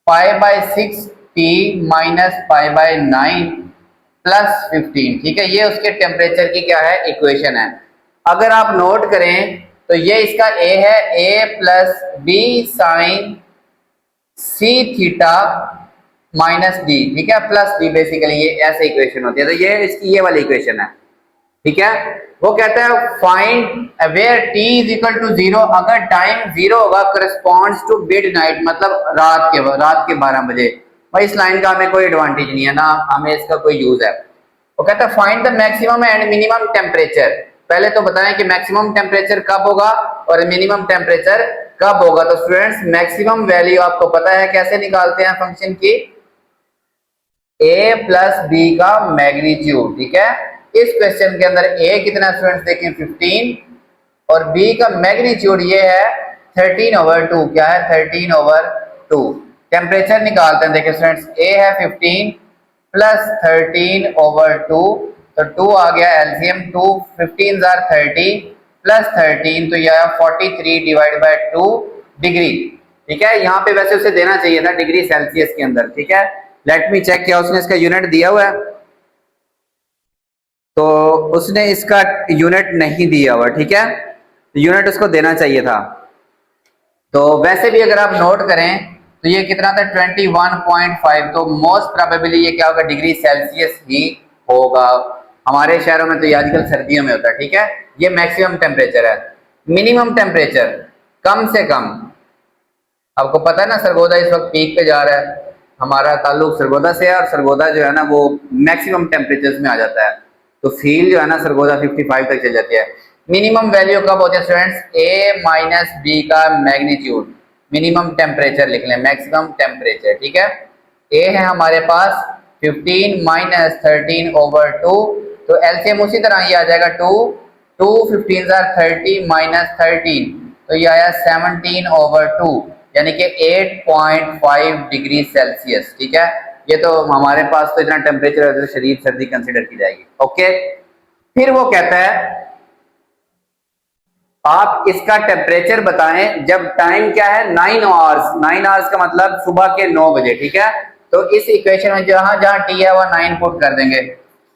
π/6 t माइनस π/9 प्लस 15, ठीक है। ये उसके टेम्परेचर की क्या है, इक्वेशन है। अगर आप नोट करें तो ये इसका a है, a plus B sine C theta minus D, ठीक है, प्लस डी, बेसिकली ये ऐसे इक्वेशन होती है। तो ये इसकी ये वाली इक्वेशन है, ठीक है। वो कहता है फाइंड वेयर t = 0, अगर टाइम 0 होगा करस्पॉन्ड्स टू मिडनाइट, मतलब रात के 12 बजे। भाई इस लाइन का हमें कोई एडवांटेज नहीं है ना, हमें इसका कोई यूज है। वो कहता है find the maximum and minimum temperature. पहले तो बताएं कि मैक्सिमम टेम्परेचर कब होगा और मिनिमम टेम्परेचर कब होगा। तो स्टूडेंट्स मैक्सिमम वैल्यू आपको पता है कैसे निकालते हैं फंक्शन की, a प्लस बी का मैग्नीट्यूड, ठीक है। इस क्वेश्चन के अंदर a कितना स्टूडेंट्स देखें 15, और b का मैग्नीट्यूड ये है 13/2, क्या है 13/2। टेम्परेचर निकालते हैं, देखिए स्टूडेंट्स a है 15 प्लस 13/2, तो 2 आ गया एलसीएम, 2 15 are 30 प्लस 13, तो यह 43/2 डिग्री, ठीक है। यहाँ पे वैसे उसे देना चाहिए था डिग्री सेल्सियस के अंदर, ठीक है। लेट मी चेक, क्या उसने इसका यूनिट दिया हुआ है, तो उसने इसका यूनिट नहीं दिया हुआ, ठीक है। यूनिट उसको देना चाहिए था। तो वैसे भी अगर आप नोट करें तो ये कितना था 21.5, तो मोस्ट प्रोबेबली ये क्या होगा, डिग्री सेल्सियस ही होगा। हमारे शहरों में तो ये आजकल सर्दियों में होता है, ठीक है। ये मैक्सिमम टेम्परेचर है। मिनिमम टेम्परेचर कम से कम, आपको पता है ना सरगोदा इस वक्त पीक पे जा रहा है, हमारा ताल्लुक सरगोदा से है, और सरगोदा जो है ना वो मैक्सिमम टेम्परेचर में आ जाता है, तो फील जो है ना सरगोदा 55 तक चल जाती है। मिनिमम वैल्यू कब होती है स्टूडेंट्स, a माइनस बी का मैग्नीट्यूड, मिनिमम टेम्परेचर लिख लें, मैक्सिमम टेम्परेचर, ठीक है। a है हमारे पास 15 माइनस 13/2, तो एलसीएम उसी तरह ये आ जाएगा 2 15 30 माइनस 13, तो ये आया 17/2 यानी कि 8.5 डिग्री सेल्सियस, ठीक है। ये तो हमारे पास तो इतना टेम्परेचर है तो शरीर सर्दी कंसिडर की जाएगी, ओके। फिर वो कहता है आप इसका टेम्परेचर बताएं जब टाइम क्या है 9 आवर्स, 9 आवर्स का मतलब सुबह के 9 बजे, ठीक है। तो इस इक्वेशन में जहां जहां टी है वह 9 पुट कर देंगे,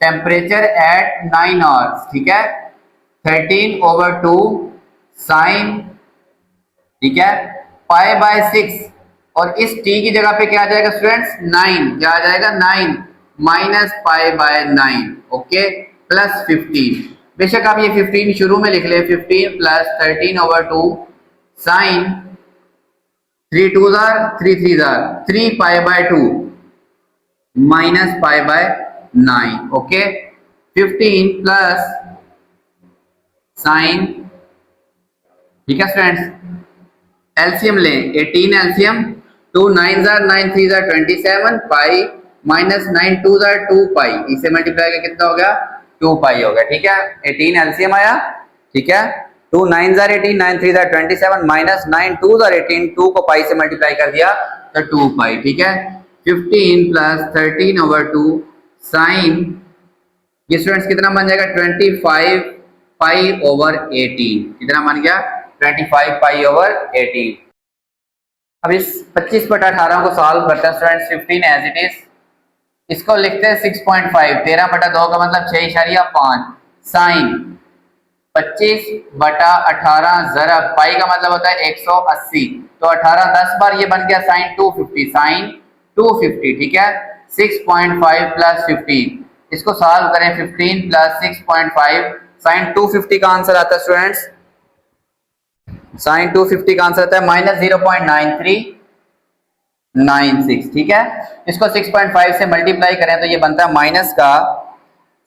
टेम्परेचर एट 9 आवर्स, ठीक है, 13/2 साइन, ठीक है, π/6, और इस t की जगह पे क्या आ जाएगा स्टूडेंट्स 9, क्या आ जाएगा 9 माइनस π/9, ओके, प्लस 15। बेशक आप ये 15 शुरू में लिख ले, 15 plus 13/2 sine 3 2s are 3 3s are 3 π/2 minus π/9, okay, 15 plus sine, ठीक है स्टूडेंट्स। एलसीएम लें, 18 LCM, 2 9s are 9 3s are 27 pi minus 9 2s are 2 pi, इसे मल्टीप्लाई करके कितना हो गया 2 पाई हो गया, ठीक है। 18 एलसीएम आया, ठीक है। 2 9 जार 18, 9 3 जार 27 माइनस 9 2 जार 18, 2 को पाई से मल्टीप्लाई कर दिया तो 2 पाई, ठीक है। 15 प्लस 13 ओवर 2 साइन, ये स्टूडेंट्स कितना बन जाएगा 25 पाई ओवर 18, कितना बन गया 25 पाई ओवर 18। अब इस 25/18 को सॉल्व करते हैं स्टूडेंट्स, 15 एज इट इज, इसको लिखते हैं 6.5, 13/2 का मतलब 6.5 साइन 25/18 जरा पाई का मतलब होता है 180, तो 18 10 बार ये बन गया साइन 250, साइन 250, ठीक है। 6.5 प्लस 15, इसको सॉल्व करें, 15 प्लस 6.5 साइन 250 का आंसर आता है स्टूडेंट्स, साइन 250 का आंसर आता है माइनस 0.9396, ठीक है। इसको 6.5 से मल्टीप्लाई करें तो ये बनता है माइनस का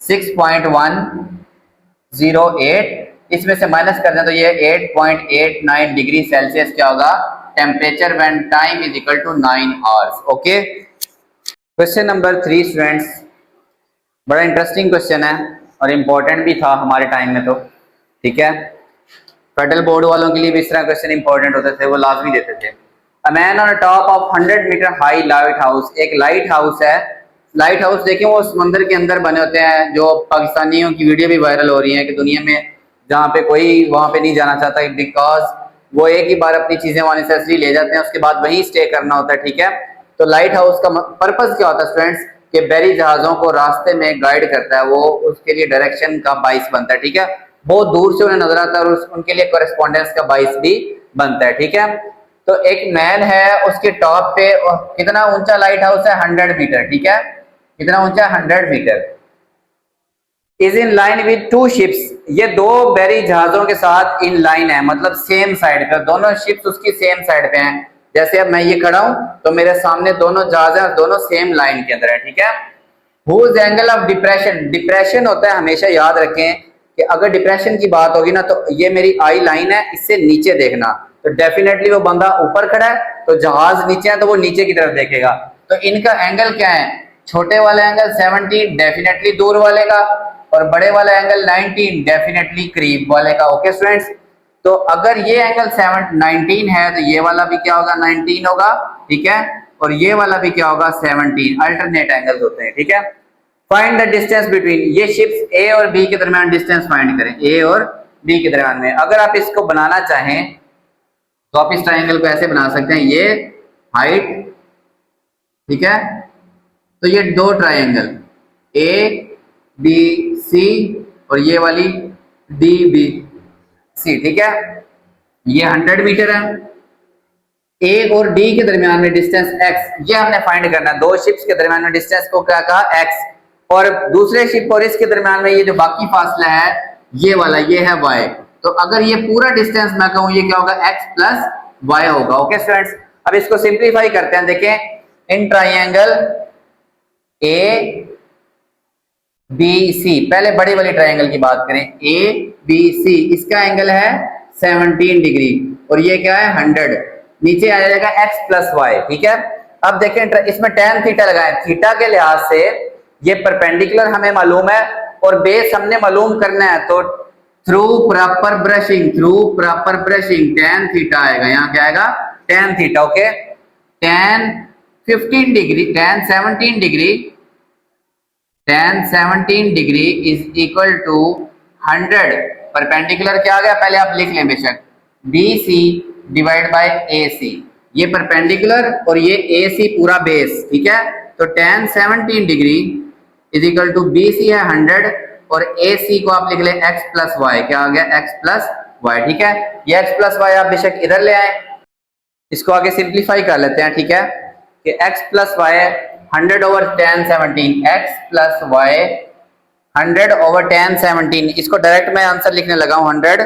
6.108, इसमें से माइनस कर दें तो ये 8.89 डिग्री सेल्सियस क्या होगा temperature when time is equal to 9 hours. Okay, question number 3 students, बड़ा इंटरेस्टिंग क्वेश्चन है और इम्पोर्टेंट भी था हमारे टाइम में, तो ठीक है। फेडरल बोर्ड वालों के लिए भी इस तरह क्वेश्चन इंपॉर्टेंट होते थे, वो लाजमी देते थे। A man on top of 100 metre high lighthouse, एक लाइट हाउस है, लाइट हाउस देखें वो समंदर के अंदर बने होते हैं, जो पाकिस्तानियों की वीडियो भी वायरल हो रही है कि दुनिया में जहाँ पे कोई वहाँ पे नहीं जाना चाहता, बिकॉज वो एक ही बार अपनी चीजें वहाँ नेसेसरी ले जाते हैं, उसके बाद वहीं स्टे करना होता है, ठीक है। तो लाइट हाउस का पर्पज क्या होता है स्टूडेंट्स, कि बहरी जहाजों को रास्ते में गाइड करता है, वो उसके लिए डायरेक्शन का बाइस बनता है, ठीक है। बहुत दूर से उन्हें नजर आता है और उनके लिए कोरेस्पोंडेंस का बाइस भी बनता है, ठीक है। तो एक मैन है, उसके टॉप पे कितना ऊंचा लाइट हाउस है 100 मीटर, ठीक है, कितना ऊंचा 100 metre. Is in line with 2 ships, ये 2 बहरी जहाजों के साथ इन लाइन है, मतलब सेम साइड पे, दोनों शिप्स उसकी सेम साइड पे हैं। जैसे अब मैं ये खड़ा हूं तो मेरे सामने दोनों जहाज हैं और दोनों सेम लाइन के अंदर है, ठीक है। Whose angle of depression, depression होता है, हमेशा याद रखें कि अगर डिप्रेशन की बात होगी ना तो ये मेरी आई लाइन है, इससे नीचे देखना, तो डेफिनेटली वो बंदा ऊपर खड़ा है तो जहाज नीचे है तो वो नीचे की तरफ देखेगा। तो इनका एंगल क्या है, छोटे वाला एंगल 70 डेफिनेटली दूर वाले का, और बड़े वाला एंगल 19 डेफिनेटली करीब वाले का। ओके स्टूडेंट्स, तो अगर ये एंगल 19 है तो ये वाला भी क्या होगा 19 होगा, ठीक है, और ये वाला भी क्या होगा 17, अल्टरनेट एंगल्स होते हैं, ठीक है। फाइंड द डिस्टेंस बिटवीन, ये शिप्स ए और बी के दरमियान डिस्टेंस फाइंड करें, ए और बी के दरमियान में। अगर आप इसको बनाना चाहें तो आप इस ट्राइंगल को ऐसे बना सकते हैं, ये हाइट, ठीक है, तो ये 2 ट्राइंगल ए बी सी और ये वाली डी बी सी, ठीक है, ये 100 मीटर है। ए और डी के दरमियान में डिस्टेंस x, ये हमने फाइंड करना है। 2 शिप्स के दरमियान में डिस्टेंस को क्या कहा x, और दूसरे शिप और इसके दरमियान में ये जो बाकी फासला है ये वाला, ये है y। तो अगर ये पूरा डिस्टेंस मैं कहूं ये क्या होगा x प्लस y होगा। ओके स्टूडेंट्स, अब इसको सिंप्लीफाई करते हैं। देखें in triangle A B C, पहले बड़ी वाली ट्राइंगल की बात करें, ए बी सी, इसका एंगल है 17 डिग्री और ये क्या है 100, नीचे आ जाएगा x प्लस वाई, ठीक है। अब देखें इसमें tan थीटा लगाएं, थीटा के लिहाज से ये परपेंडिकुलर हमें मालूम है और बेस हमने मालूम करना है, तो through proper brushing, through proper brushing tan theta आएगा, यहाँ क्या आएगा tan theta. Okay, tan 15 degree, tan 17 degree, tan 17 degree is equal to 100, perpendicular क्या आ गया पहले आप लिख लें बेशक, BC डिवाइड बाय AC, ये परपेंडिकुलर और ये AC पूरा बेस, ठीक है। तो tan 17 degree is equal to BC है 100 और AC को आप लिख लें x प्लस वाई, क्या आ गया x प्लस वाई, ठीक है। ये x प्लस वाई आप बेशक इधर ले आए, इसको आगे सिंप्लीफाई कर लेते हैं, ठीक है, कि x plus Y 100 over tan 17, x plus Y 100 over tan 17, इसको डायरेक्ट मैं आंसर लिखने लगा हूं 100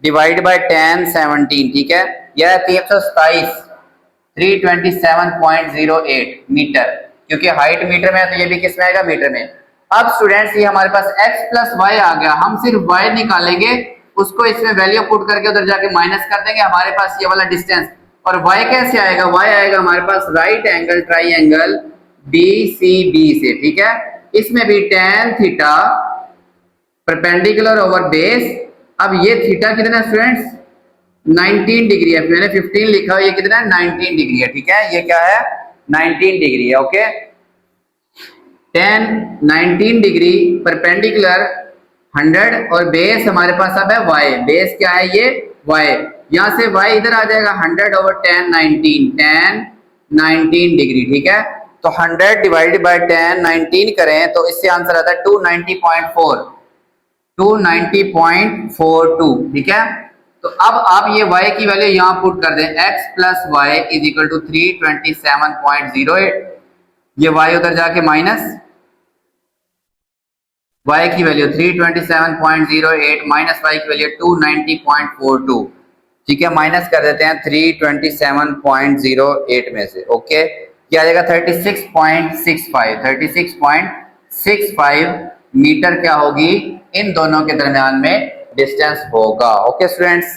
डिवाइड बाय tan 17, ठीक है। यह 327.08 मीटर, क्योंकि हाइट मीटर में है तो ये भी किस में आएगा मीटर में। अब स्टूडेंट्स ये हमारे पास x प्लस वाई आ गया, हम सिर्फ y निकालेंगे, उसको इसमें वैल्यू पुट करके उधर जाके माइनस कर देंगे, हमारे पास ये वाला डिस्टेंस। और y कैसे आएगा, y आएगा हमारे पास राइट एंगल ट्राइंगल BCB से, ठीक है। इसमें भी tan theta perpendicular over base अब ये थीटा कितना है स्टूडेंट्स, 19 डिग्री है, मैंने 15 लिखा है, ये कितना है 19 डिग्री है, ठीक है, ये क्या है 19 डिग्री है, ओके। tan 19 डिग्री परपेंडिकुलर 100 और बेस हमारे पास अब है y, बेस क्या है ये y, यहां से y इधर आ जाएगा 100 ओवर tan 19 डिग्री, ठीक है। तो 100 डिवाइडेड बाय tan 19 करें तो इससे आंसर आता है 290.42, ठीक है। तो अब आप ये y की वैल्यू यहां पुट कर दें, x plus Y is equal to 327.08, ये y उधर जाके माइनस y की वैल्यू 327.08 माइनस y की वैल्यू 290.42, ठीक है, माइनस कर देते हैं 327.08 में से, ओके, क्या आ जाएगा 36.65 मीटर क्या होगी इन दोनों के दरमियान में डिस्टेंस होगा, okay students.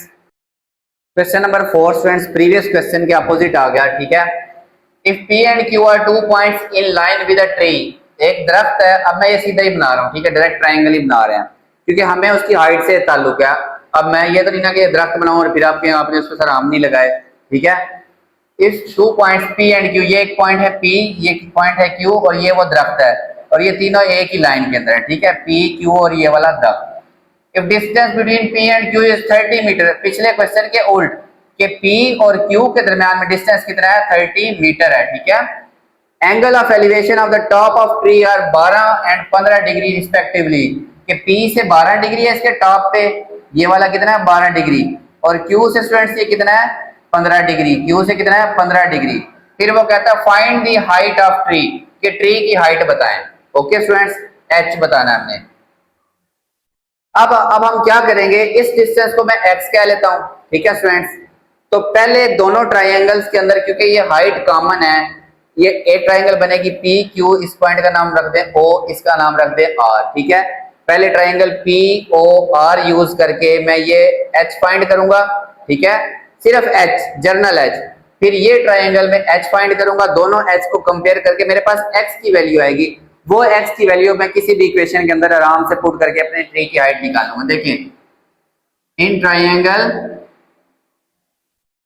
Question number 4 students previous question के अपोजिट आ गया, ठीक है। If P and Q are 2 points in line with a tree, एक दरख्त है, अब मैं ये सीधा ही बना रहा हूँ, ठीक है, डायरेक्ट ट्रायंगल ही बना रहे हैं क्योंकि हमें उसकी हाइट से ताल्लुक है। अब मैं ये तो नहीं ना कि दरख्त बनाऊं और फिर आपने उसको सर आम नहीं लगाए, ठीक है। इस 2 पॉइंट्स P एंड Q, ये एक पॉइंट है P, ये पॉइंट है Q और ये वो दरख्त है और ये तीनों एक ही लाइन के अंदर है, ठीक है, P Q और ये वाला दरख्त। If distance between P and Q is 30 metre, पिछले क्वेश्चन के उल्ट कि P और Q के दरमियान में डिस्टेंस कितना है 30 मीटर है, ठीक है। Angle of elevation of the top of tree are 12 and 15 degree respectively, कि P से 12 डिग्री है इसके टॉप पे, ये वाला कितना है 12 डिग्री, और Q से स्टूडेंट्स ये कितना है 15 डिग्री, Q से कितना है 15 डिग्री। फिर वो कहता है find the height of tree, कि ट्री की हाइट बताएं, ओके स्टूडेंट्स, h बताना हमने। अब हम क्या करेंगे, इस डिस्टेंस को मैं x कह लेता हूं, ठीक है स्टूडेंट्स। तो पहले दोनों ट्रायंगल्स के अंदर क्योंकि ये हाइट कॉमन है, ये एक ट्रायंगल बनेगी पी क्यू, इस पॉइंट का नाम रख दें ओ, इसका नाम रख दें आर, ठीक है। पहले triangle P O R use करके मैं ये एच फाइंड करूंगा, ठीक है, सिर्फ एच, जर्नल एच। फिर ये ट्रायंगल में एच फाइंड करूंगा, दोनों एच को कंपेयर करके मेरे पास एक्स की वैल्यू आएगी, वो एक्स की वैल्यू मैं किसी भी इक्वेशन के अंदर आराम से पुट करके अपने ट्री की हाइट निकालूंगा। देखिए इन ट्रायंगल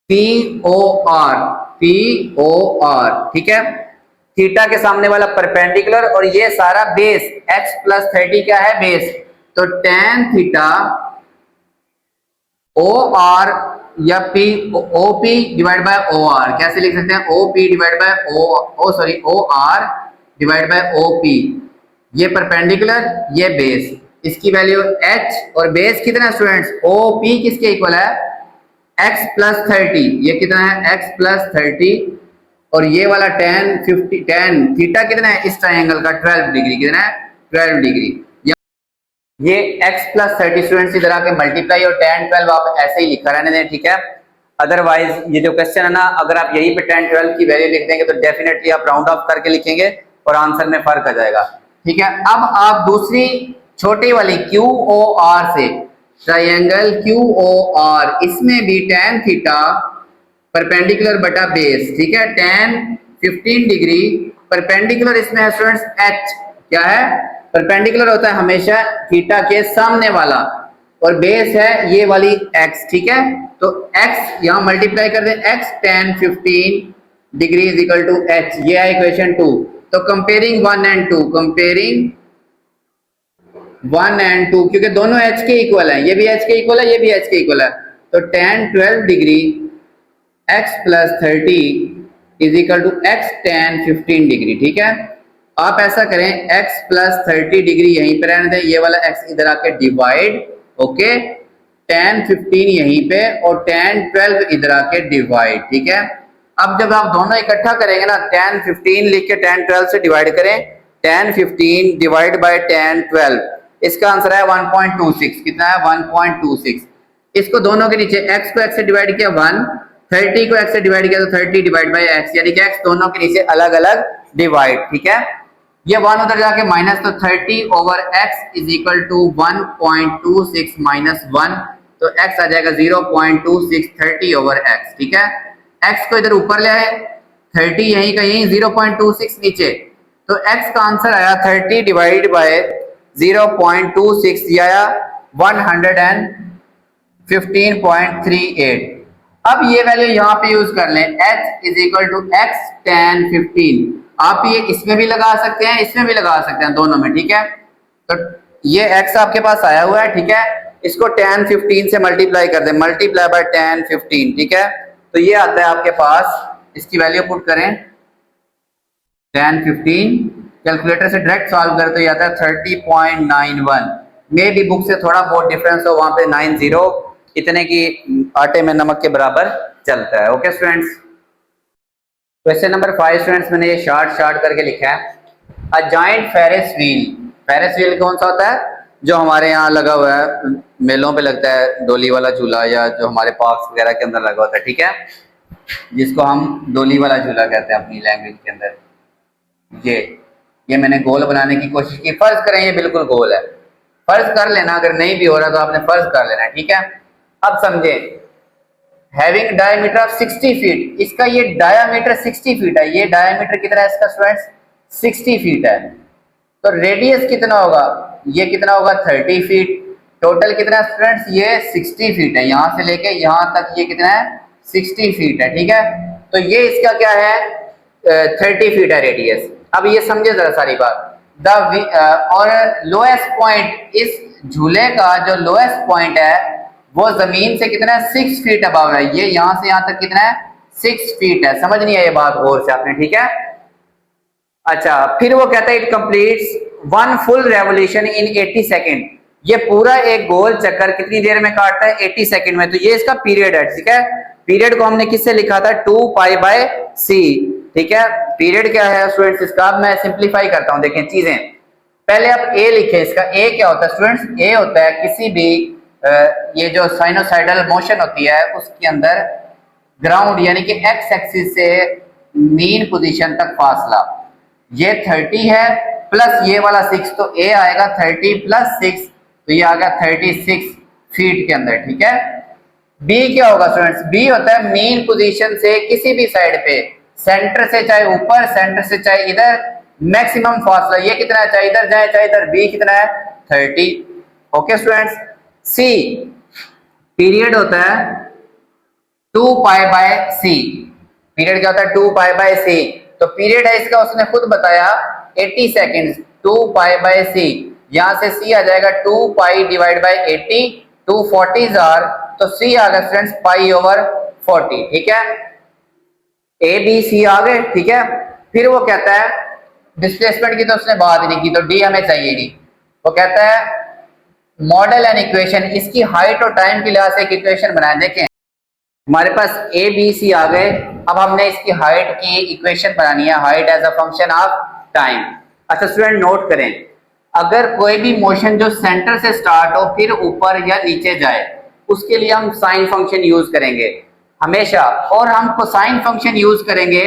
POR, ठीक है, थीटा के सामने वाला परपेंडिकुलर और ये सारा बेस x प्लस 30 क्या है बेस, तो tan थीटा OR या OP डिवाइड बाय OR, कैसे लिख सकते हैं OP divide by OR divide by OP, ये परपेंडिकुलर ये बेस, इसकी वैल्यू h और बेस कितना है स्टूडेंट्स OP किसके इक्वल है x प्लस 30, ये कितना है x प्लस 30 और ये वाला tan थीटा कितना है इस ट्रायंगल का 12 डिग्री, कितना है 12 डिग्री। ये x प्लस 30 स्टूडेंट्स इधर आके मल्टीप्लाई और tan 12 आप ऐसे ही लिखा रहने दें, ठीक है। अदरवाइज ये जो क्वेश्चन है ना, अगर आप यहीं पे tan 12 की वैल्यू लिख देंगे तो डेफिनेटली आप राउंड ऑफ करके लिखेंगे और आंसर में फर्क आ जाएगा, ठीक है। अब आप दूसरी छोटी वाली QOR से ट्रायंगल QOR, इसमें भी tan थीटा परपेंडिकुलर बटा बेस, ठीक है, tan 15 डिग्री परपेंडिकुलर, इसमें है स्टूडेंट्स h, क्या है परपेंडिकुलर होता है हमेशा थीटा के सामने वाला और बेस है ये वाली x, ठीक है। तो x यहां मल्टीप्लाई कर दें, x tan 15 degree is equal to h, ये है इक्वेशन 2। तो कंपेयरिंग 1 एंड 2, कंपेयरिंग 1 एंड 2, क्योंकि दोनों h के इक्वल है, ये भी h के इक्वल है, ये भी h के इक्वल है, तो tan 12 degree x plus 30 is equal to x tan 15 degree, ठीक है। आप ऐसा करें x प्लस 30 डिग्री यहीं पे रहने दें, ये वाला x इधर आके डिवाइड, ओके, tan 15 यहीं पे और tan 12 इधर आके डिवाइड, ठीक है। अब जब आप दोनों इकट्ठा करेंगे ना, tan 15 लिख के tan 12 से डिवाइड करें, tan 15 डिवाइड बाय tan 12, इसका आंसर है 1.26, कितना है 1.26। इसको दोनों के नीचे x को x से डिवाइड किया 1, 30 को x से डिवाइड किया तो 30 डिवाइड बाय x, यानी कि x दोनों के नीचे अलग अलग डिवाइड, ठीक है। ये 1 उधर जाके माइनस, तो 30 over x is equal to 1.26 minus 1, तो x आ जाएगा 0.26, 30 ओवर x, ठीक है। x को इधर ऊपर ले आए, 30 यहीं का यहीं, 0.26 नीचे, तो x का आंसर आया 30 डिवाइड बाय 0.26, आया 15.38। अब ये वैल्यू यहाँ पे यूज कर लें, h is equal to X tan 15। आप ये इसमें भी लगा सकते हैं, इसमें भी लगा सकते हैं, दोनों में, ठीक है। तो ये x आपके पास आया हुआ है, ठीक है, इसको tan 15 से मल्टीप्लाई कर दें, मल्टीप्लाई बाय tan 15, ठीक है। तो ये आता है आपके पास, इसकी वैल्यू पुट करें tan 15, कैलकुलेटर से डायरेक्ट सॉल्व करें तो ये आता है 30.91। मे भी बुक से थोड़ा बहुत डिफरेंस हो, वहां पे 90 इतने की आटे में नमक के बराबर चलता है। Okay students, question number 5 students, मैंने ये शार्ट करके लिखा है। A giant Ferris wheel, Ferris wheel कौन सा होता है, जो हमारे यहाँ लगा हुआ है, मेलों पे लगता है, डोली वाला झूला, या जो हमारे पार्क्स वगैरह के अंदर लगा होता है, ठीक है, जिसको हम डोली वाला झूला कहते हैं अपनी लैंग्वेज के अंदर। ये मैंने गोल बनाने की कोशिश की, फर्ज करें ये बिल्कुल गोल है, फर्ज कर लेना, अगर नहीं भी हो रहा तो आपने फर्ज कर लेना, ठीक है। अब समझे, हैविंग डायमीटर ऑफ 60 फीट, इसका ये डायामीटर 60 फीट है, ये डायामीटर कितना है इसका स्टूडेंट्स, 60 फीट है। तो रेडियस कितना होगा, ये कितना होगा 30 फीट। टोटल कितना है स्टूडेंट्स, ये 60 फीट है, यहां से लेके यहां तक ये कितना है 60 फीट है, ठीक है। तो ये इसका क्या है 30 फीट है रेडियस। अब ये समझे जरा सारी बात, और लोएस्ट पॉइंट, इस झूले का जो लोएस्ट पॉइंट है वो जमीन से कितना है 6 फीट अबव है, ये यहां से यहां तक कितना है 6 फीट है। समझ नहीं है ये बात गौर से आपने, ठीक है। अच्छा, फिर वो कहता है it completes 1 full revolution in 80 second, ये पूरा एक गोल चक्कर कितनी देर में काटता है 80 सेकेंड में। तो ये इसका पीरियड है, ठीक है। पीरियड को हमने किससे लिखा था 2 पाई बाय सी, ठीक है। पीरियड क्या है स्टूडेंट्स इसका, मैं सिंप्लीफाई करता हूं, देखें चीजें। पहले आप ए लिखे, इसका ए क्या होता है स्टूडेंट्स, ए होता है किसी भी ये जो साइनोसाइडल मोशन होती है उसके अंदर ग्राउंड यानी कि एक्स एक्सिस से मीन पोजीशन तक फासला, ये 30 है प्लस ये वाला 6, तो ए आएगा 30 प्लस 6, तो ये आ गया 36 फीट के अंदर, ठीक है। बी क्या होगा स्टूडेंट्स, बी होता है मीन पोजीशन से किसी भी साइड पे, सेंटर से चाहे ऊपर, सेंटर से चाहे इधर, मैक्सिमम फासला, ये कितना है, चाहे इधर जाए चाहे इधर, बी कितना है 30। Okay students. सी पीरियड होता है 2 पाई बाय सी, पीरियड क्या होता है 2 पाई बाय सी। तो पीरियड है इसका, उसने खुद बताया 80 सेकेंड, 2 पाई बाय सी, यहां से सी आ जाएगा 2 पाई डिवाइड बाय 80, 2 40 आर, तो सी आ गया स्टूडेंट्स पाई ओवर 40, ठीक है। ए बी सी आ गए, ठीक है। फिर वो कहता है डिस्प्लेसमेंट की तो उसने बात ही नहीं की, तो डी हमें चाहिए नहीं। वो कहता है मॉडल एंड इक्वेशन, इसकी हाइट और टाइम के लिहाज से एक इक्वेशन बनाए। देखें हमारे पास ए बी सी आ गए, अब हमने इसकी हाइट की इक्वेशन बनानी है, height as a function of time. अच्छा स्टूडेंट नोट करें, अगर कोई भी मोशन जो सेंटर से स्टार्ट हो फिर ऊपर या नीचे जाए, उसके लिए हम साइन फंक्शन यूज करेंगे हमेशा, और हम कोसाइन फंक्शन यूज करेंगे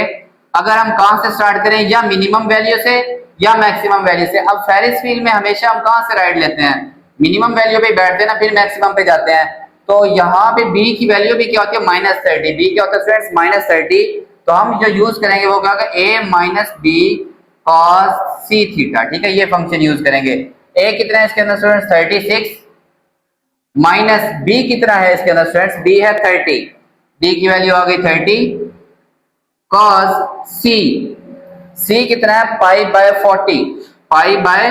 अगर हम कहां से स्टार्ट करें, या मिनिमम वैल्यू से या मैक्सिमम वैल्यू से। अब फेरिस व्हील में हमेशा हम कहां से राइड लेते हैं, मिनिमम वैल्यू पे बैठते हैं ना, फिर मैक्सिमम पे जाते हैं। तो यहाँ पे बी की वैल्यू भी क्या होती है -30, बी क्या होता है स्टूडेंट्स -30। तो हम जो यूज करेंगे वो क्या होगा a minus B cos C theta, ठीक है, ये फंक्शन यूज करेंगे। a कितना है इसके अंदर स्टूडेंट्स 36, माइनस बी कितना है इसके अंदर स्टूडेंट्स, बी है 30, बी की वैल्यू आ गई 30 cos सी कितना है pi by 40, pi by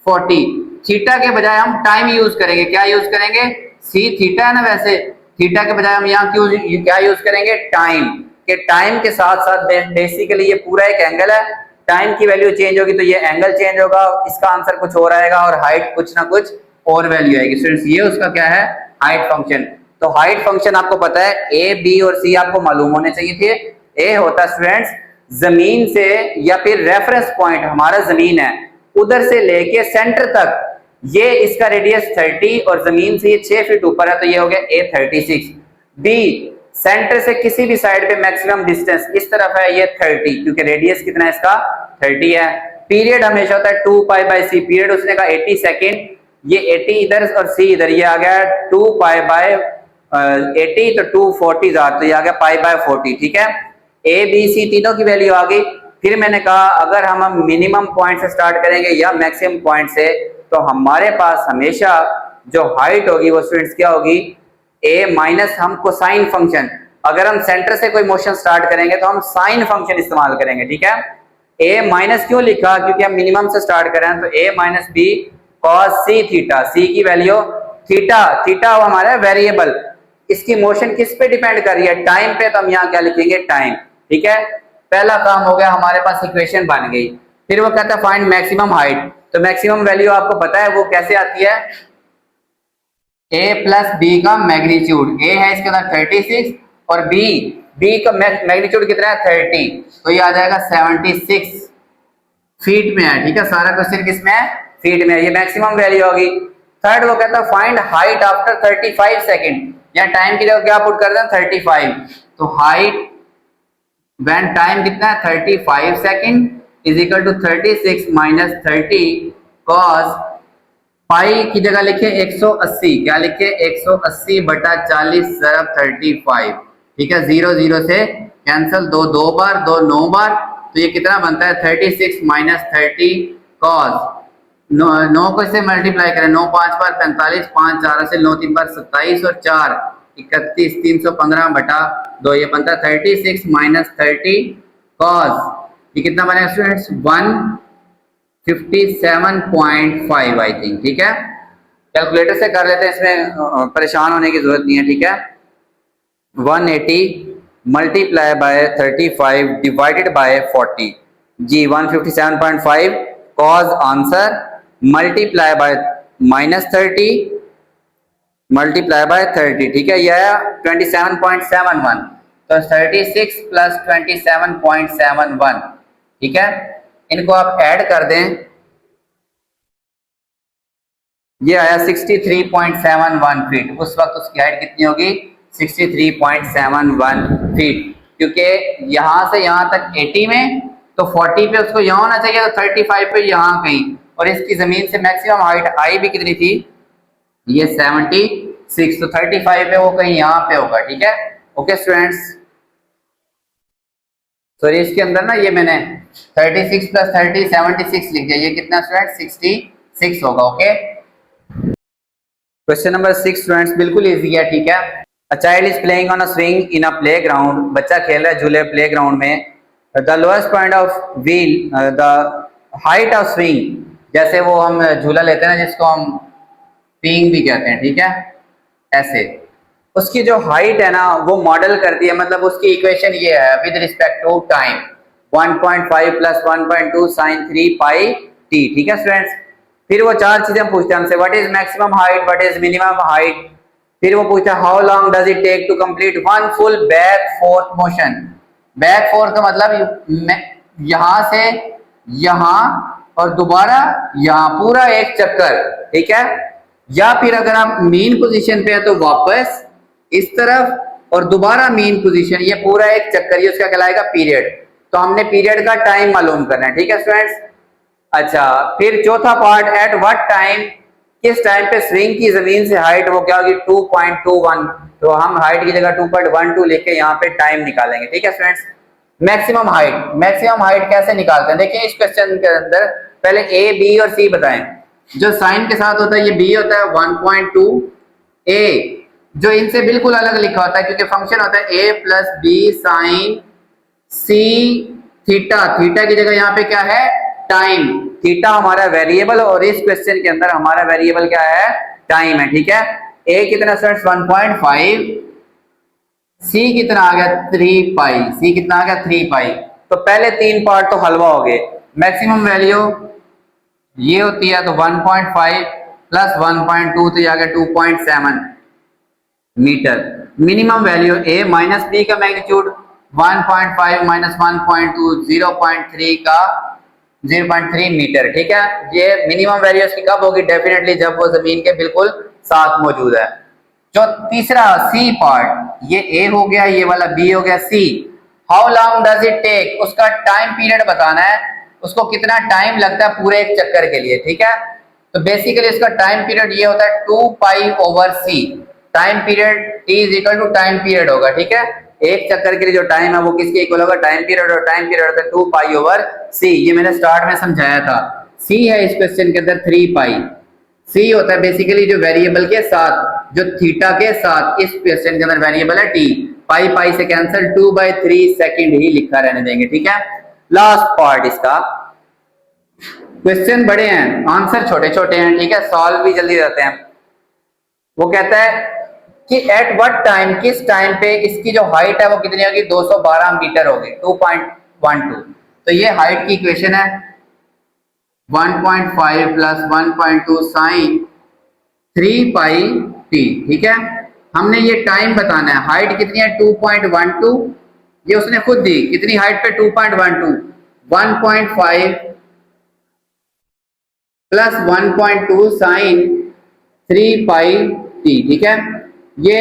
40। Theta के बजाय हम टाइम यूज करेंगे, क्या यूज करेंगे, सी थीटा है ना, वैसे थीटा के बजाय हम यहाँ क्यों क्या यूज करेंगे, टाइम के। टाइम के साथ साथ बेसिकली ये पूरा एक एंगल है, टाइम की वैल्यू चेंज होगी तो ये एंगल चेंज होगा, इसका आंसर कुछ और आएगा, और हाइट कुछ ना कुछ और वैल्यू आएगी स्टूडेंट्स। ये उसका क्या है हाइट फंक्शन। तो हाइट फंक्शन आपको पता है, ए बी और सी आपको मालूम होने चाहिए थे। ए होता है स्टूडेंट्स जमीन से, या फिर रेफरेंस पॉइंट हमारा जमीन है उधर से लेके सेंटर तक, ये इसका रेडियस 30 और जमीन से ये 6 फीट ऊपर है, तो ये हो गया ए 36। बी सेंटर से किसी भी साइड पे मैक्सिमम डिस्टेंस इस तरफ है, ये 30, क्योंकि रेडियस कितना है इसका 30 है। पीरियड हमेशा होता है 2 पाई बाय सी, पीरियड उसने कहा 80 सेकेंड, ये 80 इधर और सी इधर, ये आ गया 2 पाई बाय 80, तो 2 40 तो ये आ गया पाई बाय 40, ठीक है। ए बी सी तीनों की वैल्यू आ गई। फिर मैंने कहा अगर हम मिनिमम पॉइंट से स्टार्ट करेंगे या मैक्सिमम पॉइंट से, तो हमारे पास हमेशा जो हाइट होगी वो स्टूडेंट्स क्या होगी ए माइनस, हम कोसाइन फंक्शन, अगर हम सेंटर से कोई मोशन स्टार्ट करेंगे तो हम साइन फंक्शन इस्तेमाल करेंगे, ठीक है। ए माइनस क्यों लिखा, क्योंकि हम मिनिमम से स्टार्ट कर रहे हैं, तो ए माइनस बी कॉस सी थीटा, सी की वैल्यू थीटा, थीटा हमारा वेरिएबल, इसकी मोशन किस पे डिपेंड कर रही है, टाइम पे, तो हम यहाँ क्या लिखेंगे, टाइम, ठीक है। पहला काम हो गया, हमारे पास इक्वेशन बन गई। फिर वो कहता है फाइंड मैक्सिमम हाइट, तो मैक्सिमम वैल्यू आपको पता है वो कैसे आती है, ए प्लस बी का मैग्नीट्यूड, ए है इसके अंदर 36 और बी का मैग्नीट्यूड कितना है 30, तो ये आ जाएगा 76 फीट में है, ठीक है। सारा क्वेश्चन किस में है, फीट में है, ये मैक्सिमम वैल्यू होगी। थर्ड वो कहता है फाइंड हाइट आफ्टर 35 सेकंड, या टाइम की जगह क्या पुट कर दें 35, तो हाइट व्हेन टाइम कितना है 35 second is equal to 36 minus 30 cos pi की जगह लिखे 180, क्या लिखे 180 बटा 40 ज़रब 35, ठीक है। 0 0 से कैंसिल, दो बार, 2 9 बार, तो ये कितना बनता है 36 माइनस 30 कॉस 9 को इससे मल्टीप्लाई करें, 9 5 बार 45, 5 4 से 9 3 बार 27 और 4 31, 315 बटा 2, ये बनता है 36 माइनस 30 कॉस, ये कितना बनेगा स्टूडेंट्स 157.5 आई थिंक, ठीक है। कैलकुलेटर से कर लेते हैं, इसमें परेशान होने की जरूरत नहीं है, ठीक है। 180 मल्टीप्लाई बाय 35 डिवाइडेड बाय 40, जी 157.5 cos answer multiply by minus 30 multiply by 30, ठीक है। यह 27.71, तो 36 प्लस 27.71, ठीक है। इनको आप ऐड कर दें, ये आया 63.71 फीट, उस वक्त उसकी हाइट कितनी होगी 63.71 फीट, क्योंकि यहां से यहां तक 80 में, तो 40 पे उसको यहां होना चाहिए, तो 35 पे यहां कहीं, और इसकी जमीन से मैक्सिमम हाइट आई भी कितनी थी, ये 76, तो 35 पे वो कहीं यहां पे होगा, ठीक है। ओके स्टूडेंट्स, सॉरी इसके अंदर ना ये मैंने 36 प्लस 30 76 लिख दिया, ये कितना स्टूडेंट 66 होगा, ओके। क्वेश्चन नंबर 6 स्टूडेंट्स बिल्कुल इजी है, ठीक है। A child is playing on a swing in a playground, बच्चा खेल रहा है झूले प्लेग्राउंड में, the lowest point of wheel, the height of swing, जैसे वो हम झूला लेते हैं ना जिसको हम स्विंग भी कहते हैं, ठीक है, ऐसे उसकी जो हाइट है ना वो मॉडल करती है, मतलब उसकी इक्वेशन ये है with respect to time 1.5 plus 1.2 sine 3 pi T, ठीक है स्टूडेंट्स। फिर वो चार चीजें पूछते हैं हमसे, what is maximum height, what is minimum height, फिर वो पूछता है how long does it take to complete one full back forth motion, back forth का मतलब यहां से यहां और दोबारा यहां, पूरा एक चक्कर, ठीक है। या फिर अगर आप मेन पोजीशन पे है तो वापस इस तरफ और दोबारा मेन पोजीशन, ये पूरा एक चक्कर, ये उसका कहलाएगा पीरियड। तो हमने पीरियड का टाइम मालूम करना है, ठीक है स्टूडेंट्स। अच्छा, फिर चौथा पार्ट, एट व्हाट टाइम, किस टाइम पे स्विंग की जमीन से हाइट वो क्या होगी 2.21, तो हम हाइट की जगह 2.12 लेके यहाँ पे टाइम निकालेंगे, ठीक है स्टूडेंट्स। मैक्सिमम हाइट कैसे निकालते हैं, देखिए इस क्वेश्चन के अंदर पहले ए बी और सी बताएं। जो साइन के साथ होता है ये बी होता है 1.2, ए जो इनसे बिल्कुल अलग लिखा होता है क्योंकि फंक्शन होता है ए plus B sine C theta, theta की जगह यहाँ पे क्या है टाइम, थीटा हमारा वेरिएबल, और इस क्वेश्चन के अंदर हमारा वेरिएबल क्या है टाइम है, ठीक है। ए कितना स्टूडेंट्स 1.5, सी कितना आ गया 3 पाई, सी कितना आ गया 3 पाई। तो पहले तीन पार्ट तो हलवा हो गए। मैक्सिमम वैल्यू ये होती है तो 1.5 प्लस 1.2 तो ये आ गया 2.7 मीटर। मिनिमम वैल्यू ए माइनस बी का मैग्नीट्यूड 1.5 माइनस 1.2 0.3 का 0.3 मीटर, ठीक है। ये मिनिमम वैल्यू इसकी कब होगी, डेफिनेटली जब वो जमीन के बिल्कुल साथ मौजूद है। जो तीसरा सी पार्ट, ये ए हो गया, ये वाला बी हो गया, C how long does it take, उसका टाइम पीरियड बताना है, उसको कितना टाइम लगता है पूरे एक चक्कर के लिए, ठीक है। तो बेसिकली इसका टाइम पीरियड ये होता है 2 pi over C, time period T is equal to time period होगा, ठीक है। एक चक्कर के लिए जो टाइम है वो किसके इक्वल होगा टाइम पीरियड, और टाइम पीरियड होता है 2 पाई ओवर सी, ये मैंने स्टार्ट में समझाया था। सी है इस क्वेश्चन के अंदर 3 पाई, सी होता है बेसिकली जो वेरिएबल के साथ, जो थीटा के साथ इस क्वेश्चन के अंदर वेरिएबल है टी। पाई पाई से कैंसिल, 2/3 सेकंड ही लिखा रहने देंगे, ठीक है। लास्ट पार्ट इसका, क्वेश्चन बड़े हैं, आंसर छोटे छोटे हैं, ठीक है, सॉल्व भी जल्दी रहते हैं। वो कहता है कि एट व्हाट टाइम, किस टाइम पे इसकी जो हाइट है वो कितनी होगी, 212 मीटर होगी, 2.12। तो ये हाइट की इक्वेशन है 1.5 प्लस 1.2 साइन 3 पाई टी, ठीक है। हमने ये टाइम बताना है, हाइट कितनी है 2.12, ये उसने खुद दी, कितनी हाइट पे 2.12, 1.5 प्लस 1.2 साइन 3 पाई टी, ठीक है। ये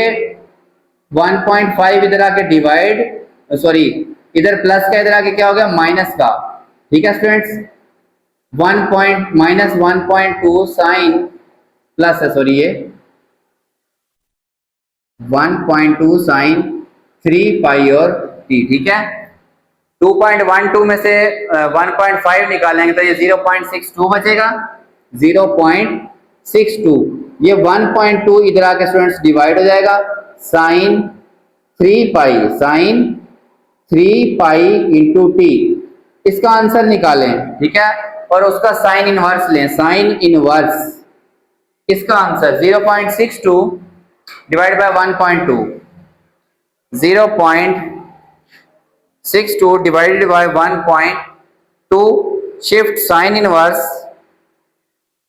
1.5 इधर आके डिवाइड, सॉरी इधर प्लस का, इधर आके क्या हो गया माइनस का, ठीक है स्टूडेंट्स। 1.2 साइन प्लस है, सॉरी ये 1.2 साइन 3 पाई और टी, ठीक है। 2.12 में से 1.5 निकालेंगे तो ये 0.62 बचेगा, 0.62। ये 1.2 इधर आके स्टूडेंट्स डिवाइड हो जाएगा, साइन 3 पाई, साइन 3 पाई इंटू टी, इसका आंसर निकालें, ठीक है। और उसका साइन इनवर्स लें, साइन इनवर्स, इसका answer 0.62 divide by 1.2, 0.62 divided by 1.2, shift sine inverse,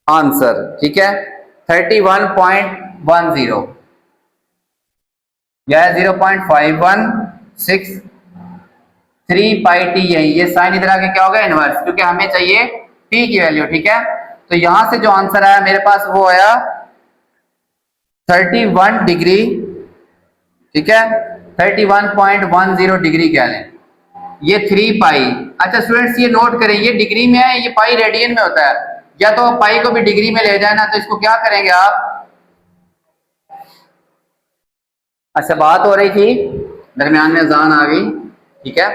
answer, ठीक है 31.10 या 0.5163 पाई टी, यही ये साइन इधर आके क्या होगा इनवर्स, क्योंकि हमें चाहिए टी की वैल्यू, ठीक है। तो यहां से जो आंसर आया मेरे पास वो आया 31 डिग्री, ठीक है, 31.10 डिग्री कह लें, ये 3 पाई। अच्छा स्टूडेंट्स ये नोट करें, ये डिग्री में है, ये पाई रेडियन में होता है, या तो पाई को भी डिग्री में ले जाए ना, तो इसको क्या करेंगे आप, अच्छा बात हो रही थी दरमियान में अजान आ गई, ठीक है।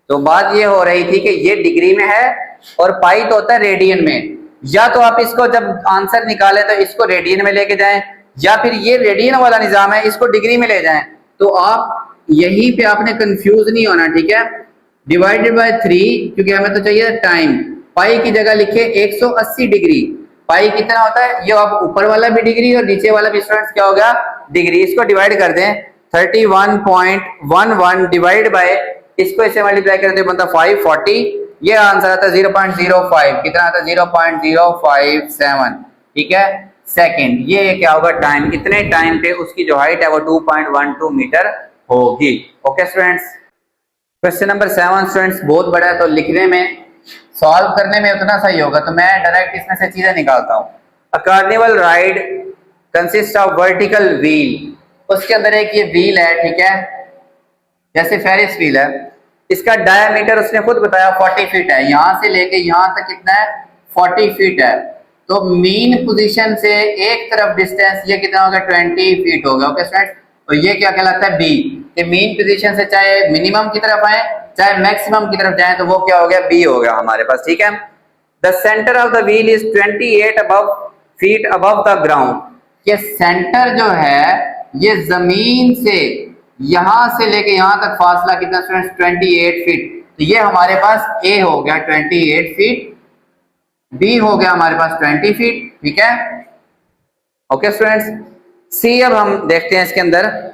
तो बात ये हो रही थी कि ये डिग्री में है और पाई तो होता है रेडियन में, या तो आप इसको जब आंसर निकाले तो इसको रेडियन में लेके जाएं, या फिर ये रेडियन वाला निजाम है इसको डिग्री में ले जाएं। तो आप यहीं पे आपने कंफ्यूज नहीं होना, ठीक है। डिवाइडेड बाय 3, क्योंकि हमें तो चाहिए टाइम, पाई की जगह लिखे 180 डिग्री। पाई कितना होता है, ये आप ऊपर वाला भी डिग्री और नीचे वाला भी स्टूडेंट्स क्या होगा डिग्री, इसको डिवाइड कर दें 31.11 डिवाइड बाय, इसको इसे मल्टीप्लाई करते हैं बनता 540, ये आंसर आता है 0.05, कितना आता है 0.057, ठीक है सेकंड। ये क्या होगा टाइम, इतने टाइम पे उसकी जो हाइट है वो 2.12 मीटर होगी। Okay students, question number 7 students बहुत बड़ा है, तो लिखने में सॉल्व करने में उतना सही होगा, तो मैं डायरेक्ट इसमें से चीजें निकालता हूं। A carnival ride consist of vertical wheel, उसके अंदर एक ये व्हील है, ठीक है, जैसे फेरिस व्हील है, इसका डायमीटर उसने खुद बताया 40 फीट है, यहां से लेके यहां तक कितना है 40 फीट है। तो मीन पोजीशन से एक तरफ डिस्टेंस ये कितना होगा 20 फीट होगा। ओके स्टूडेंट्स, तो ये क्या कहलाता है बी, कि मीन पोजीशन से चाहे मिनिमम की तरफ आए चाहे मैक्सिमम की तरफ जाए तो वो क्या हो गया बी हो गया हमारे पास, ठीक है। The centre of the wheel is 28 above feet above the ground, ये सेंटर जो है ये जमीन से यहां से लेके यहां तक फासला कितना स्टूडेंट्स 28 फीट, तो ये हमारे पास ए हो गया 28 फीट, बी हो गया हमारे पास 20 फीट, ठीक है। ओके स्टूडेंट्स, सी अब हम देखते हैं इसके अंदर,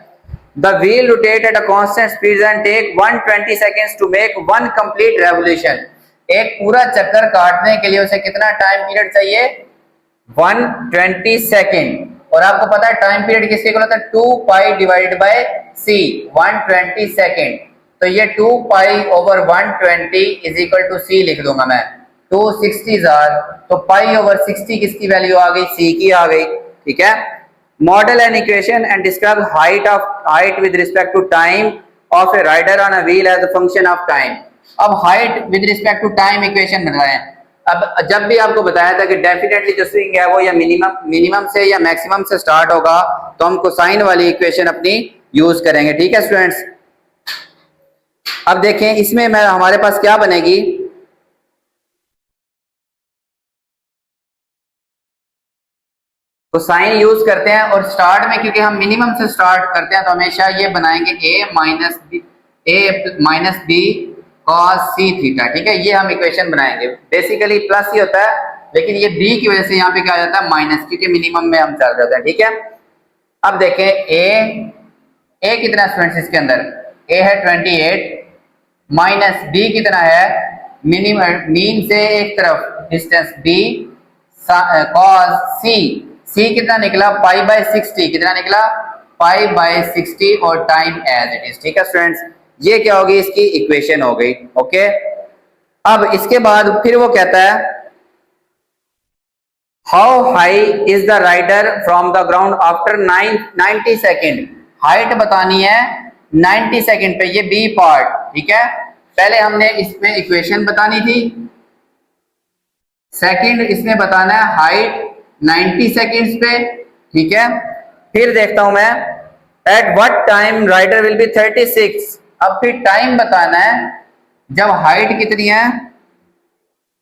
the wheel rotate at a constant speed and take 120 seconds to make one complete revolution, एक पूरा चक्कर काटने के लिए उसे कितना टाइम पीरियड चाहिए 120 सेकंड, और आपको पता है टाइम पीरियड किसके इक्वल होता है 2 pi divided by c, 120 second, तो ये 2 pi over 120 is equal to c लिख दूंगा मैं, 260 तो पाई ओवर 60 किसकी वैल्यू आ गई सी की आ गई, ठीक है। Model an equation and describe height with respect to time of a rider on a wheel as a function of time. अब height with respect to time equation बन रहे हैं। अब जब भी आपको बताया था कि डेफिनेटली जो स्विंग है वो या मिनिमम से या मैक्सिमम से स्टार्ट होगा, तो हम कोसाइन वाली इक्वेशन अपनी यूज करेंगे, ठीक है स्टूडेंट्स। अब देखें इसमें मैं हमारे पास क्या बनेगी, तो साइन यूज करते हैं और स्टार्ट में क्योंकि हम मिनिमम से स्टार्ट करते हैं तो हमेशा ये बनाएंगे a minus B cos C theta, ठीक है। ये हम इक्वेशन बनाएंगे, बेसिकली प्लस ही होता है लेकिन ये b की वजह से यहाँ पे क्या आ जाता है माइनस, क्योंकि मिनिमम में हम चल जाते हैं, ठीक है। अब देखें ए कितना स्टूडेंट्स इसके अंदर, ए है 28 माइनस बी कितना है मिनिमम मीन से एक तरफ डिस्टेंस बी कॉस सी कितना निकला पाई बाय 60, कितना निकला पाई बाय 60 और टाइम एज इट इज, ठीक है स्टूडेंट्स। ये क्या होगी इसकी इक्वेशन हो गई, ओके। अब इसके बाद फिर वो कहता है how high is the rider from the ground after 90 second, height बतानी है 90 सेकेंड पे, ये बी पार्ट, ठीक है। पहले हमने इसमें इक्वेशन बतानी थी, सेकंड इसमें बताना है हाइट 90 सेकेंड्स पे, ठीक है। फिर देखता हूं मैं at what time rider will be 36, अब फिर टाइम बताना है जब हाइट कितनी है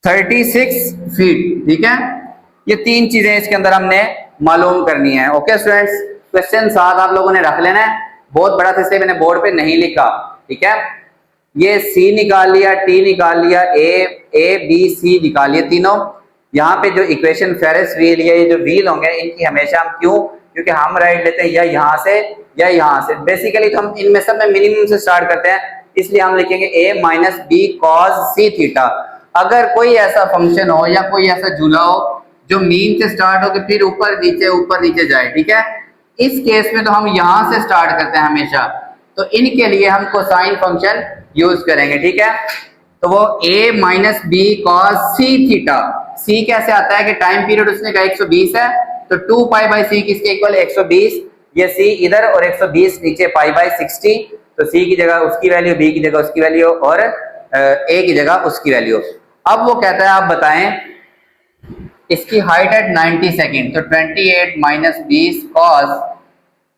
36 फीट, ठीक है। ये तीन चीजें इसके अंदर हमने मालूम करनी है, ओके स्टूडेंट्स। क्वेश्चन 7 आप लोगों ने रख लेना है, बहुत बड़ा था इसलिए मैंने बोर्ड पे नहीं लिखा, ठीक है। ये सी निकाल लिया, टी निकाल लिया, ए बी सी निकाल लिया तीनों। यहाँ पे जो इक्वेशन फेरिस व्हील या ये जो व्हील होंगे इनकी हमेशा हम क्यों, क्योंकि हम राइट लेते हैं या यहाँ से या यहाँ से, बेसिकली तो हम इनमें सब में मिनिमम से स्टार्ट करते हैं, इसलिए हम लिखेंगे ए minus B cos C theta. अगर कोई ऐसा फंक्शन हो या कोई ऐसा झूला हो जो मीन से स्टार्ट हो के फिर ऊपर नीचे जाए, ठीक है, इस केस में तो हम यहाँ से स्टार्ट करते हैं हमेशा, तो इनके लिए हम कोसाइन फंक्शन यूज करेंगे, ठीक है। तो वो a minus B cos C theta, c कैसे आता है कि टाइम पीरियड उसने कहा 120 है, तो 2 पाई बाई सी किसके इक्वल 120, ये सी इधर और 120 नीचे पाई बाई 60, तो सी की जगह उसकी वैल्यू, बी की जगह उसकी वैल्यू और ए की जगह उसकी वैल्यू। अब वो कहता है आप बताएं इसकी हाइट एट 90 सेकेंड, तो 28 माइनस 20 कॉस,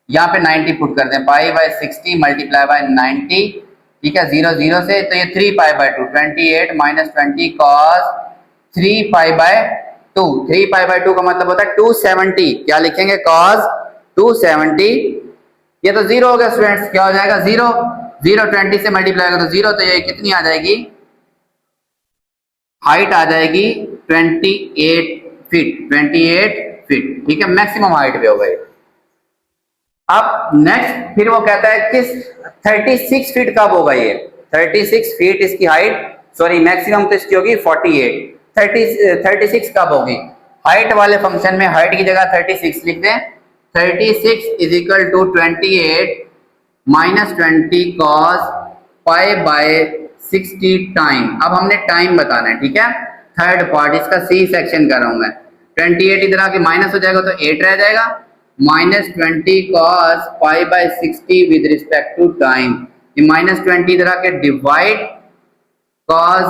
यहाँ पे 90 पुट करते हैं, पाई बाय 60 मल्टीप्लाई बाय 90, ठीक है, 0 से, तो ये 3 pi by 2, 28 minus 20 cos 3 pi by 2, 3 pi by 2 का मतलब होता है 270, क्या लिखेंगे कॉस 270, ये तो 0 हो गया स्टूडेंट्स, क्या हो जाएगा 0, 20 से मल्टीप्लाई करो तो 0, तो ये कितनी आ जाएगी हाइट आ जाएगी 28 फीट, ठीक है, मैक्सिमम हाइट पे हो गई। अब नेक्स्ट फिर वो कहता है कि 36 फीट कब होगा, ये 36 फीट इसकी हाइट, सॉरी मैक्सिमम तो इसकी होगी 48, 36 कब होगी, हाइट वाले फंक्शन में हाइट की जगह 36 लिख दें, 36 is equal to 28 minus 20 cos pi by 60 time. अब हमने टाइम बताना है, ठीक है, थर्ड पार्ट इसका सी सेक्शन कर रहा हूं मैं, 28 इधर आके माइनस हो जाएगा तो 8 रह जाएगा, minus 20 cos pi by 60 with respect to time, ये माइनस 20 इधर आके divide cos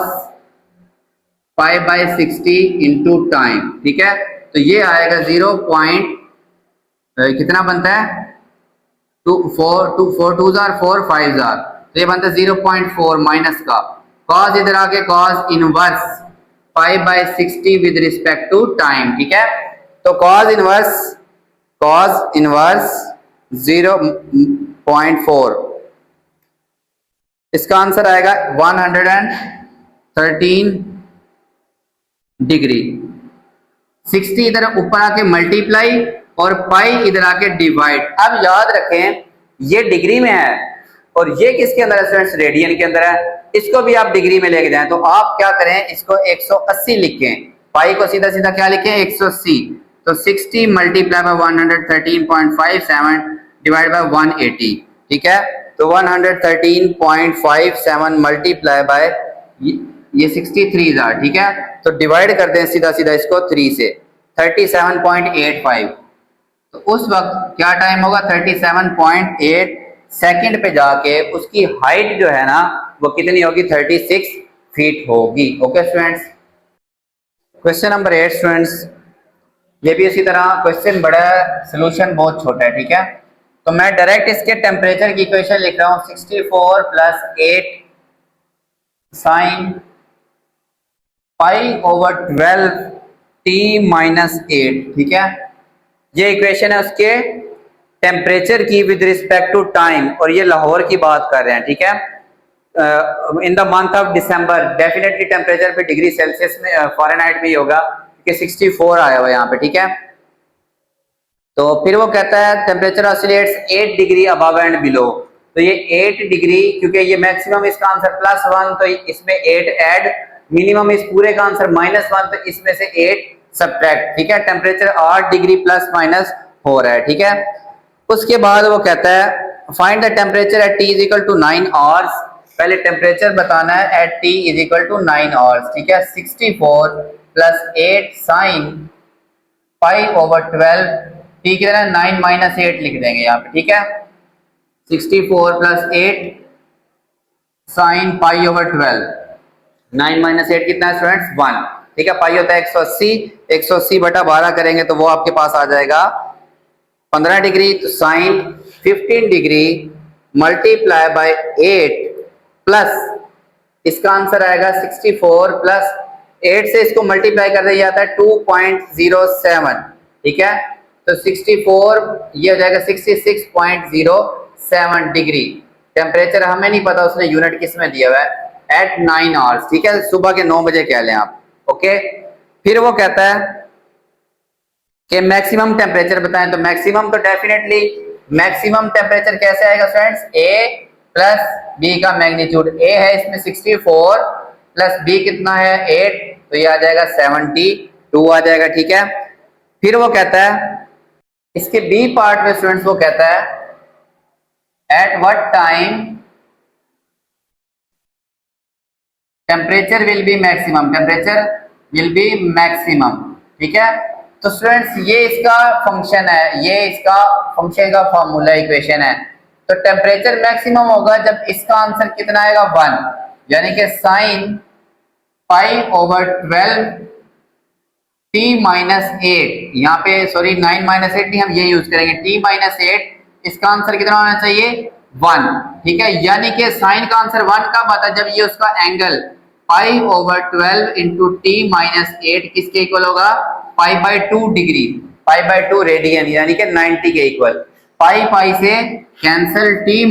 pi by 60 into time, ठीक है, तो ये आएगा 0 पॉइंट कितना बनता है 4 2 जार 4 5 जार, तो ये बनता है 0.4 माइनस का कॉस इधर आके cos inverse pi by 60 with respect to time, ठीक है। तो कॉस इनवर्स 0.4, इसका आंसर आएगा 113 डिग्री, 60 इधर ऊपर आके मल्टीप्लाई और पाई इधर आके डिवाइड। अब याद रखें ये डिग्री में है और ये किसके अंदर है स्टूडेंट्स, रेडियन के अंदर है, इसको भी आप डिग्री में लेके जाएं, तो आप क्या करें इसको 180 लिखें, पाई को सीधा सीधा क्या लिखें 180, तो 60 मल्टीप्लाई बाय 113.57 डिवाइड बाय 180, ठीक है, तो 113.57 मल्टीप्लाई बाय ये 63 जार, ठीक है, तो डिवाइड कर दें सीधा सीधा इसको 3 से 37.85, तो उस वक्त क्या टाइम होगा 37.8 सेकंड पे जाके उसकी हाइट जो है ना वो कितनी होगी 36 फीट होगी, okay students. Question number 8 students, ये भी इसी तरह क्वेश्चन बड़ा है, सोल्यूशन बहुत छोटा है, ठीक है, तो मैं डायरेक्ट इसके टेम्परेचर की इक्वेशन लिख रहा हूं 64 plus 8 sine pi over 12 t minus 8, ठीक है, ये इक्वेशन है उसके टेम्परेचर की विद रिस्पेक्ट टू टाइम, और ये लाहौर की बात कर रहे हैं, ठीक है। In the month of December definitely temperature फिर डिग्री सेल्सियस में फ़ारेनहाइट में ही होगा, क्योंकि 64 आया हुआ यहाँ पे, ठीक है। तो फिर वो कहता है temperature oscillates 8 degree above and below. तो ये 8 डिग्री, क्योंकि ये मैक्सिमम इसका आंसर +1, तो इसमें 8 ऐड, मिनिमम इस पूरे का आंसर -1, तो इसमें से 8 सब्ट्रैक्ट, ठीक है। टेम्परेचर 8 डिग्री प्लस माइनस हो रहा है, ठीक है। उसके बाद वो कहता है find the temperature at T is equal to 9 hours. पहले टेम्परेचर बताना है at T is equal to 9 hours, ठीक है। 64 + 8 sin π/12, ठीक है ना, 9 - 8 लिख देंगे यहाँ पे, ठीक है। 64 + 8 sin π/12, 9 - 8 कितना है स्टूडेंट्स, 1, ठीक है। पाई होता है 180, 180 बटा 12 करेंगे तो वो आपके पास आ जाएगा 15 डिग्री। तो sine 15 degree multiply by 8 plus इसका आंसर आएगा 64 + 8 से इसको मल्टीप्लाई कर दिया जाता है 2.07, ठीक है। तो 64 ये हो जाएगा 66.07 डिग्री। टेम्परेचर हमें नहीं पता, उसने यूनिट किस में दिया हुआ है, एट 9 आवर्स, ठीक है। सुबह के 9 बजे कह लें आप, ओके। फिर वो कहता है कि मैक्सिमम टेम्परेचर बताएं, तो मैक्सिमम तो डेफिनेटली मैक्सिमम टेम्परेचर कैसे आएगा फ्रेंड्स, ए प्लस बी का मैग्नीट्यूड। ए है इसमें 64 प्लस बी कितना है 8, तो ये आ जाएगा 72 आ जाएगा, ठीक है। फिर वो कहता है इसके बी पार्ट में स्टूडेंट्स वो कहता है eight what time temperature will be maximum, temperature will be maximum, ठीक है। तो स्टूडेंट्स ये इसका फंक्शन है, ये इसका फंक्शन का फॉर्मूला इक्वेशन है। तो टेम्परेचर मैक्सिमम होगा जब इसका आंसर कितना आएगा 1, यानी कि साइन π/12 T - 8, यहाँ पे सॉरी 9 - 8 नहीं, हम ये यूज करेंगे T - 8, इसका आंसर कितना होना चाहिए 1, ठीक है। यानी कि साइन का आंसर 1 कब आता है, जब ये उसका एंगल π/12 इंटू T - 8 किसके इक्वल होगा, π/2 डिग्री, π/2 रेडियन, यानी कि 90 के इक्वल। पाई पाई से cancel, T -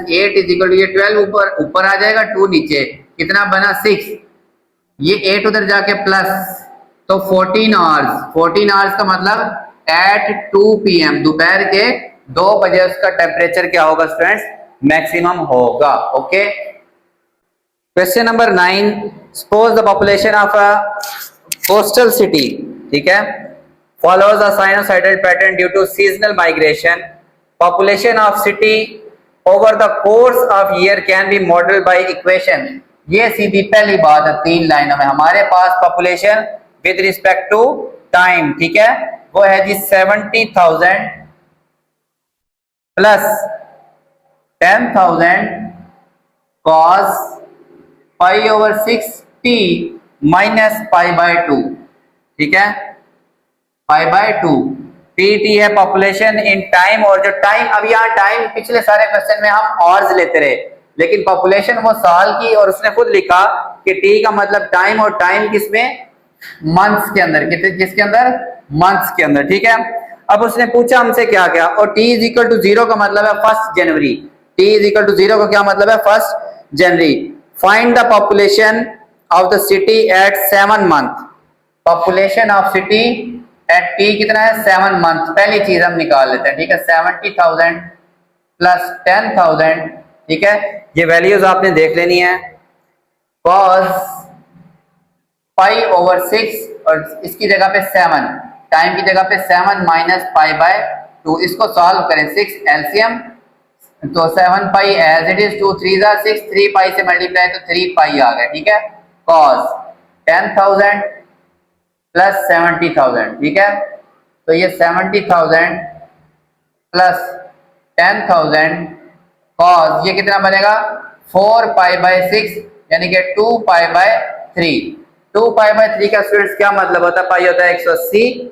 8 is equal to, ये 12 ऊपर ऊपर आ जाएगा, 2 नीचे, कितना बना 6, ये 8 उधर जाके प्लस, तो 14 आवर्स, 14 आवर्स का मतलब एट 2 PM, दोपहर के 2 बजे उसका टेम्परेचर क्या होगा स्टूडेंट्स, मैक्सिमम होगा, okay. Question number 9, suppose the population of a coastal city, ठीक है, follows a sinusoidal pattern due to seasonal migration. Population of city over the course of year can be modeled by equation. ये सीधी पहली बात है, 3 लाइनों में हमारे पास population with respect to time, ठीक है, वो है जी 70,000 प्लस 10,000 cos π/60 माइनस π/2, ठीक है, π/2। टी है पॉपुलेशन इन टाइम, और जो टाइम, अब यहाँ टाइम पिछले सारे क्वेश्चन में हम आवर्स लेते रहे, लेकिन पॉपुलेशन वो साल की, और उसने खुद लिखा कि टी का मतलब टाइम, और टाइम किसमें, मंथ्स के अंदर, किसके अंदर, मंथ्स के अंदर, ठीक है। अब उसने पूछा हमसे क्या क्या, और टी इज इक्वल टू 0 का मतलब है 1 जनवरी, टी इज इक्वल टू 0 का क्या मतलब है 1 जनवरी। Find the population of the city at 7 month, population of city at t कितना है 7 मंथ। पहली चीज हम निकाल लेते हैं, ठीक है, 70,000 प्लस 10,000, ठीक है, ये वैल्यूज आपने देख लेनी है। cos π/6, और इसकी जगह पे 7, टाइम की जगह पे 7 माइनस π/2, इसको सॉल्व करें, 6 एलसीएम, तो 7 पाई एज इट इज, 2 3 जा 6, 3 पाई से मल्टीप्लाई तो 3 पाई आ गया, ठीक है। cos 10,000 प्लस 70,000, ठीक है, तो ये 70,000 प्लस 10,000 cos, ये कितना बनेगा 4π/6, यानी कि 2π/3। 2π/3 का स्टूडेंट्स क्या मतलब होता है, पाई होता है 180,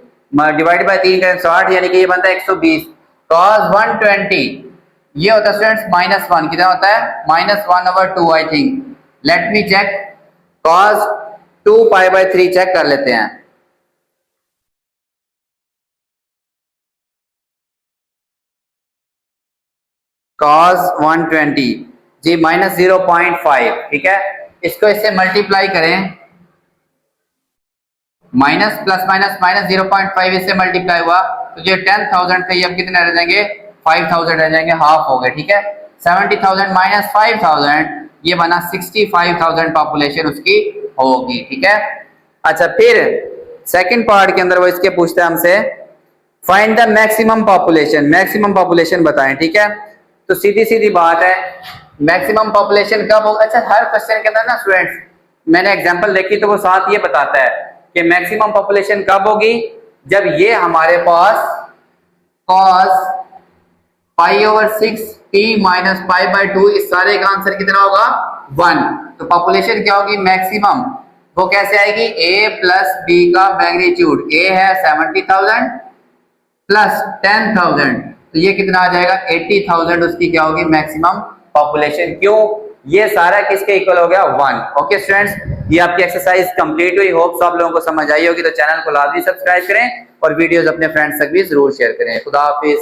डिवाइड बाय 3 करें 60, यानी कि ये बनता है 120। cos 120 ये होता है स्टूडेंट्स -1, कितना होता है -1/2, I think, let me check, cos 2π/3 check कर लेते हैं। cos 120 जी माइनस 0.5, ठीक है। इसको इससे मल्टीप्लाई करें, माइनस प्लस माइनस माइनस 0.5 इससे मल्टीप्लाई हुआ तो जो 10,000 थे ये अब कितने रह जाएंगे, 5,000 रह जाएंगे, हाफ हो गए, ठीक है। 70,000 माइनस 5,000 ये बना 65,000 पॉपुलेशन उसकी होगी, ठीक है। अच्छा, फिर सेकंड पार्ट के अंदर वो इसके पूछते हैं हमसे find the maximum population, maximum population बताएं, ठीक है। तो सीधी सीधी बात है, मैक्सिमम पॉपुलेशन कब होगा। अच्छा, हर क्वेश्चन के अंदर ना स्टूडेंट्स मैंने एग्जांपल देखी तो वो साथ ये बताता है कि मैक्सिमम पॉपुलेशन कब होगी, जब ये हमारे पास cos π/6 t माइनस π/2 इस सारे का आंसर कितना होगा 1। तो पॉपुलेशन क्या होगी मैक्सिमम, वो कैसे आएगी, a प्लस b का मैग्नीट्यूड, a है 70,000 प्लस 10,000 तो ये कितना आ जाएगा 80,000, उसकी क्या होगी मैक्सिमम पॉपुलेशन। क्यों, ये सारा किसके इक्वल हो गया 1। ओके स्टूडेंट्स, ये आपकी एक्सरसाइज कंप्लीट हुई, होप्स आप लोगों को समझ आई होगी। तो चैनल को लाजमी सब्सक्राइब करें और वीडियोस अपने फ्रेंड्स तक भी जरूर शेयर करें। खुदा हाफिज।